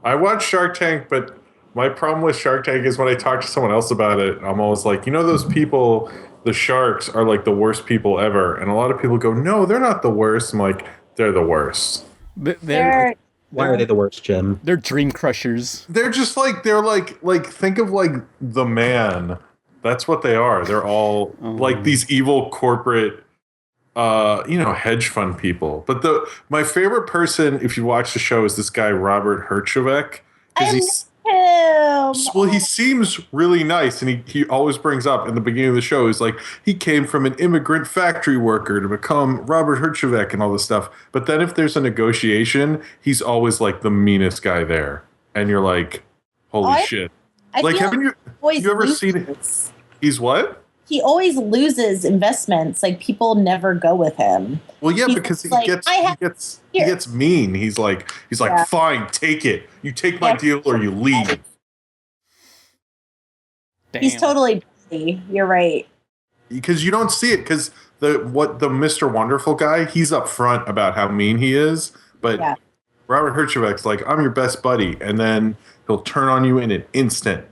I watch Shark Tank, but my problem with Shark Tank is when I talk to someone else about it, I'm always like, you know, those people, the sharks are like the worst people ever. And a lot of people go, no, they're not the worst. I'm like, they're the worst. Why are they the worst, Jim? They're dream crushers. They're just like, they're like think of like The Man. That's what they are. They're all like these evil corporate, hedge fund people. But my favorite person, if you watch the show, is this guy, Robert Herjavec. Well, he seems really nice, and he always brings up in the beginning of the show, he's like, he came from an immigrant factory worker to become Robert Herjavec and all this stuff. But then if there's a negotiation, he's always like the meanest guy there. And you're like, holy shit. Like, haven't you ever seen it? He's what? He always loses investments. Like, people never go with him. Well, yeah, because he gets mean. He's like, fine, take it. You take my deal or you leave. Damn. He's totally busy. You're right. Because you don't see it. Because the Mr. Wonderful guy, he's up front about how mean he is. But Robert Herjavec's like, I'm your best buddy, and then he'll turn on you in an instant.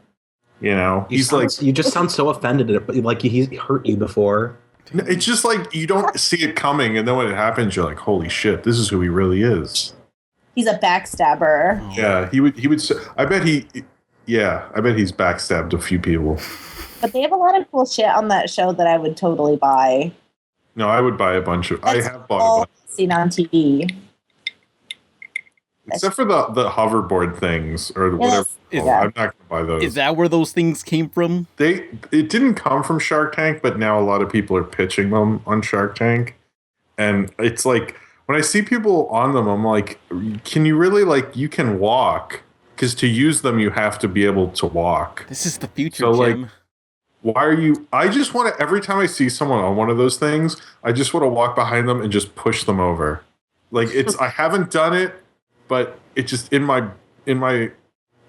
You know, you just sound so offended, but like he's hurt you before. It's just like you don't see it coming, and then when it happens, you're like, "Holy shit, this is who he really is." He's a backstabber. Yeah, he would. I bet he's backstabbed a few people. But they have a lot of cool shit on that show that I would totally buy. No, I would buy a bunch of. I have bought a bunch. Seen on TV. Except for the hoverboard things or whatever. I'm not going to buy those. Is that where those things came from? It didn't come from Shark Tank, but now a lot of people are pitching them on Shark Tank. And it's like, when I see people on them, I'm like, can you really, like, you can walk. Because to use them, you have to be able to walk. This is the future, so, Jim. Like, why are you... I just want to... Every time I see someone on one of those things, I just want to walk behind them and just push them over. Like, it's... I haven't done it, but it's just in my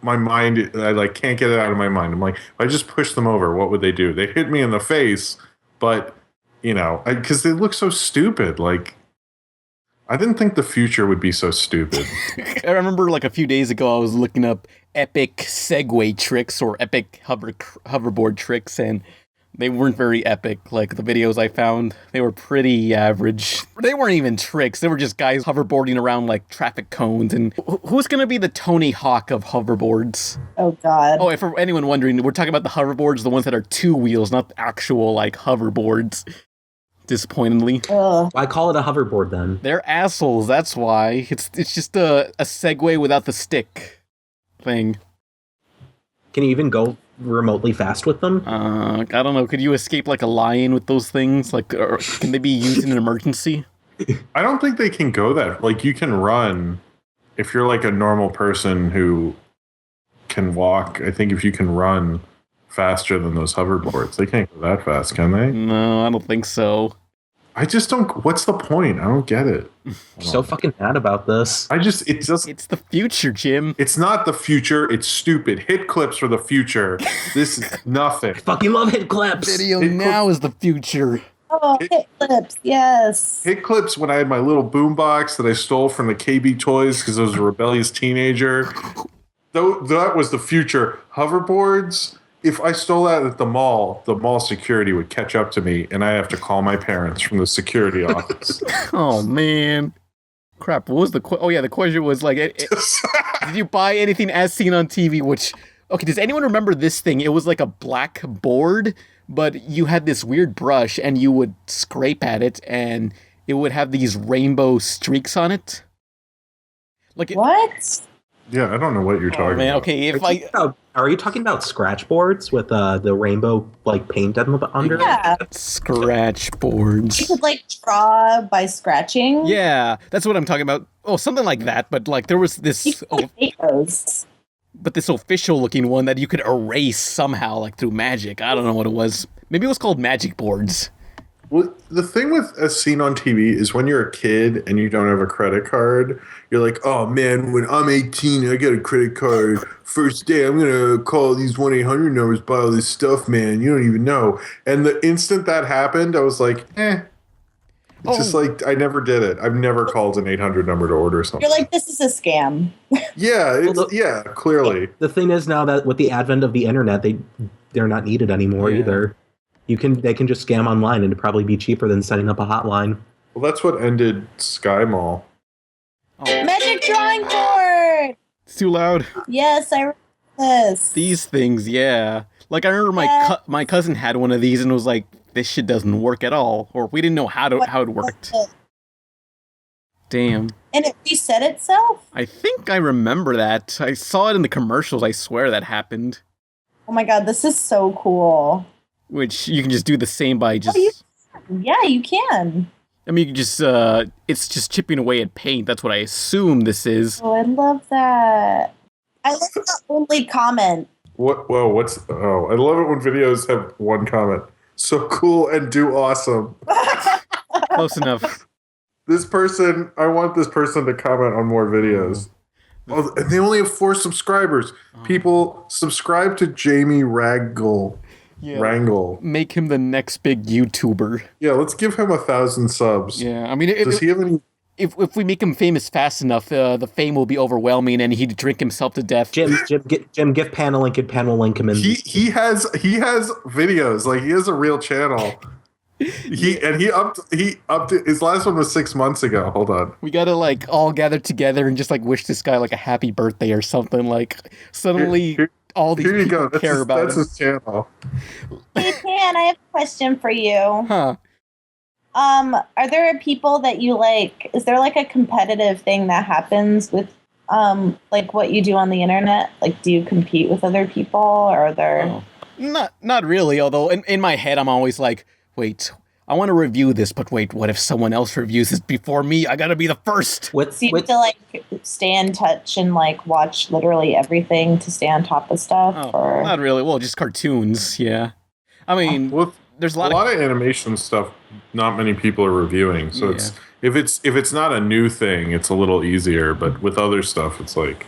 mind, I like can't get it out of my mind. I'm like, if I just push them over, what would they do? They hit me in the face, but because they look so stupid. Like, I didn't think the future would be so stupid. I remember like a few days ago, I was looking up epic Segway tricks or epic hoverboard tricks, and They weren't very epic, like the videos I found. They were pretty average. They weren't even tricks. They were just guys hoverboarding around like traffic cones. And who's going to be the Tony Hawk of hoverboards? Oh, God. Oh, and for anyone wondering, we're talking about the hoverboards, the ones that are 2 wheels, not the actual, like, hoverboards. Disappointingly. I call it a hoverboard then. They're assholes, that's why. It's just a Segway without the stick thing. Can you even go remotely fast with them? I don't know. Could you escape like a lion with those things? Like, or can they be used in an emergency? I don't think they can go that. Like, you can run if you're like a normal person who can walk. I think if you can run faster than those hoverboards, they can't go that fast, can they? No, I don't think so. I just don't. What's the point? I don't get it. So fucking mad about this. It's the future, Jim. It's not the future. It's stupid. Hit clips for the future. This is nothing. Fucking love hit clips. Video now is the future. Oh, hit clips, yes. Hit clips when I had my little boombox that I stole from the KB Toys because I was a rebellious teenager. Though that was the future. Hoverboards. If I stole that at the mall security would catch up to me, and I have to call my parents from the security office. Oh man, crap! What was the the question was like, did you buy anything as seen on TV? Which, okay, does anyone remember this thing? It was like a black board, but you had this weird brush, and you would scrape at it, and it would have these rainbow streaks on it. Like what? Yeah, I don't know what you're talking man, about. okay, are you talking about scratch boards with the rainbow like paint under? Yeah. Scratch boards. You could like draw by scratching. Yeah, that's what I'm talking about. Oh, something like that. But like there was this. But this official looking one that you could erase somehow, like through magic. I don't know what it was. Maybe it was called magic boards. Well, the thing with as seen on TV is when you're a kid and you don't have a credit card, you're like, oh man, when I'm 18, I get a credit card. First day, I'm going to call these 1-800 numbers, buy all this stuff, man. You don't even know. And the instant that happened, I was like, It's just like, I never did it. I've never called an 800 number to order something. You're like, this is a scam. Yeah, clearly. The thing is now that with the advent of the internet, they're not needed anymore either. They can just scam online and it'd probably be cheaper than setting up a hotline. Well, that's what ended Sky Mall. Magic drawing board. It's too loud. Yes, I remember this. These things, yeah. Like I remember my cousin had one of these and was like, this shit doesn't work at all, or we didn't know how it worked. Damn. And it reset itself? I think I remember that. I saw it in the commercials. I swear that happened. Oh my god, this is so cool. Which you can just do the same by just... Yeah, you can. I mean, you can just, it's just chipping away at paint. That's what I assume this is. Oh, I love that. I love the only comment. What? Whoa, I love it when videos have one comment. So cool and do awesome. Close enough. I want this person to comment on more videos. Oh, and they only have 4 subscribers. People, subscribe to Jamie Wrangle. Wrangle. Make him the next big YouTuber. Yeah, let's give him 1,000 subs. Yeah, I mean, does he have any? If we make him famous fast enough, the fame will be overwhelming, and he'd drink himself to death. Jim, give Pan a link, and Pan will link him in. He has videos. Like he has a real channel. He upped it. His last one was 6 months ago. Hold on. We gotta like all gather together and just like wish this guy like a happy birthday or something. Like suddenly. All these people care about that's his channel. Hey, Pan, I have a question for you. Huh. Are there people that you like? Is there like a competitive thing that happens with like what you do on the internet? Like, do you compete with other people, or are there? Not really. Although in my head, I'm always like, wait, I want to review this, but wait, what if someone else reviews it before me? I gotta be the first. So you have to like stay in touch and like watch literally everything to stay on top of stuff? Or Not really. Well, just cartoons. Yeah. I mean, there's a lot of animation stuff. Not many people are reviewing, so if it's not a new thing, it's a little easier. But with other stuff, it's like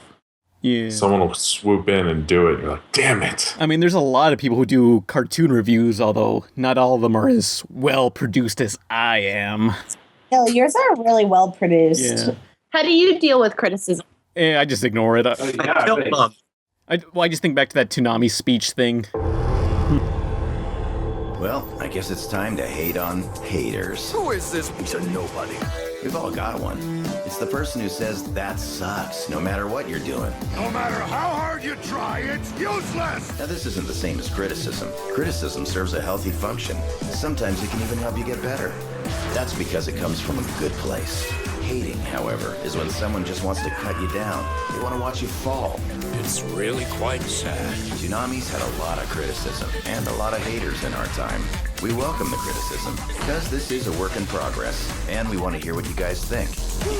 someone will swoop in and do it. You're like, damn it. I mean, there's a lot of people who do cartoon reviews, although not all of them are as well produced as I am. No, yours are really well produced. Yeah. How do you deal with criticism? I just ignore it. I just think back to that Toonami speech thing. Well, I guess it's time to hate on haters. Who is this piece of nobody? We've all got one. It's the person who says that sucks, no matter what you're doing. No matter how hard you try, it's useless! Now, this isn't the same as criticism. Criticism serves a healthy function. Sometimes it can even help you get better. That's because it comes from a good place. Hating, however, is when someone just wants to cut you down. They want to watch you fall. It's really quite sad. Toonami's had a lot of criticism and a lot of haters in our time. We welcome the criticism because this is a work in progress and we want to hear what you guys think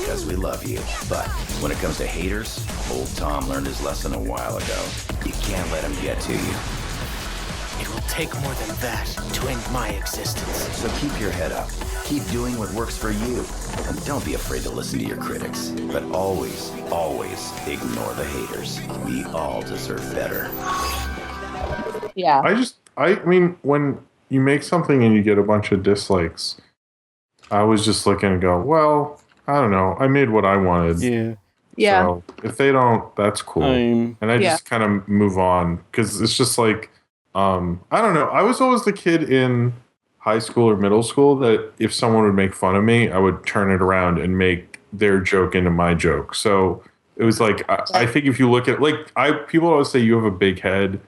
because we love you. But when it comes to haters, old Tom learned his lesson a while ago. You can't let him get to you. It will take more than that to end my existence. So keep your head up. Keep doing what works for you. And don't be afraid to listen to your critics. But always, always ignore the haters. We all deserve better. Yeah. I mean, when you make something and you get a bunch of dislikes, I was just looking and go, well, I don't know. I made what I wanted. Yeah. Yeah. So if they don't, that's cool. And I just kind of move on because it's just like, I don't know. I was always the kid in high school or middle school that if someone would make fun of me, I would turn it around and make their joke into my joke. So it was like, I think if you look at people always say you have a big head.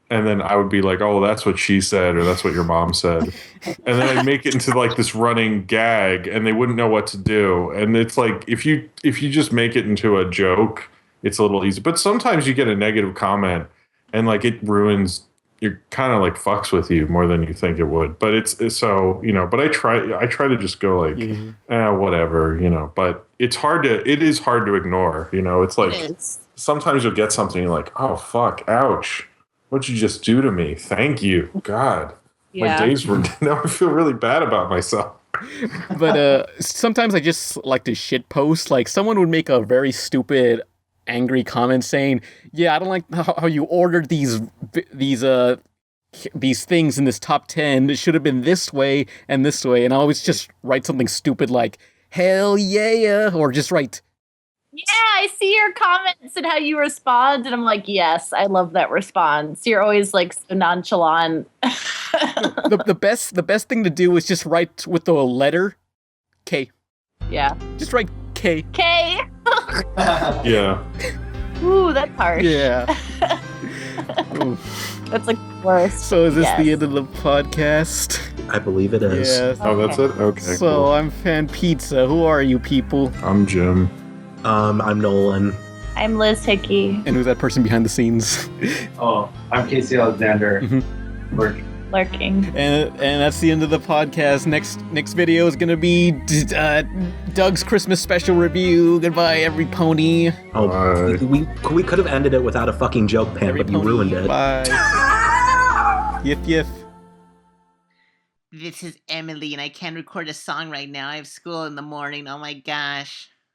And then I would be like, oh, that's what she said, or that's what your mom said. And then I'd make it into like this running gag and they wouldn't know what to do. And it's like, if you just make it into a joke, it's a little easy. But sometimes you get a negative comment and like it ruins, you're kind of like fucks with you more than you think it would. But it's so, but I try to just go like, whatever, but it is hard to ignore, it's like, sometimes you'll get something you're like, oh, fuck, ouch. What'd you just do to me? Thank you. God. Yeah. My days were, now I feel really bad about myself. But sometimes I just like to shit post. Like someone would make a very stupid, angry comment saying, "Yeah, I don't like how you ordered these things in this top 10. It should have been this way and this way." And I always just write something stupid like "hell yeah," or just write. Yeah, I see your comments and how you respond, and I'm like, yes, I love that response. You're always like so nonchalant. the best thing to do is just write with the letter K. Yeah. Just write K. K. Yeah. Ooh, that's harsh. Yeah. That's like worst. So is this the end of the podcast? I believe it is. Yes. Oh, that's it? Okay. So cool. I'm Fan Pizza. Who are you people? I'm Jim. I'm Nolan. I'm Lizz Hickey. And who's that person behind the scenes? Oh, I'm Casey Alexander. Lurking. And that's the end of the podcast. Next video is gonna be Doug's Christmas special review. Goodbye, every pony. Oh, we could have ended it without a fucking joke, Pam, but you ruined it. Bye. Yif yif. This is Emily, and I can't record a song right now. I have school in the morning. Oh my gosh.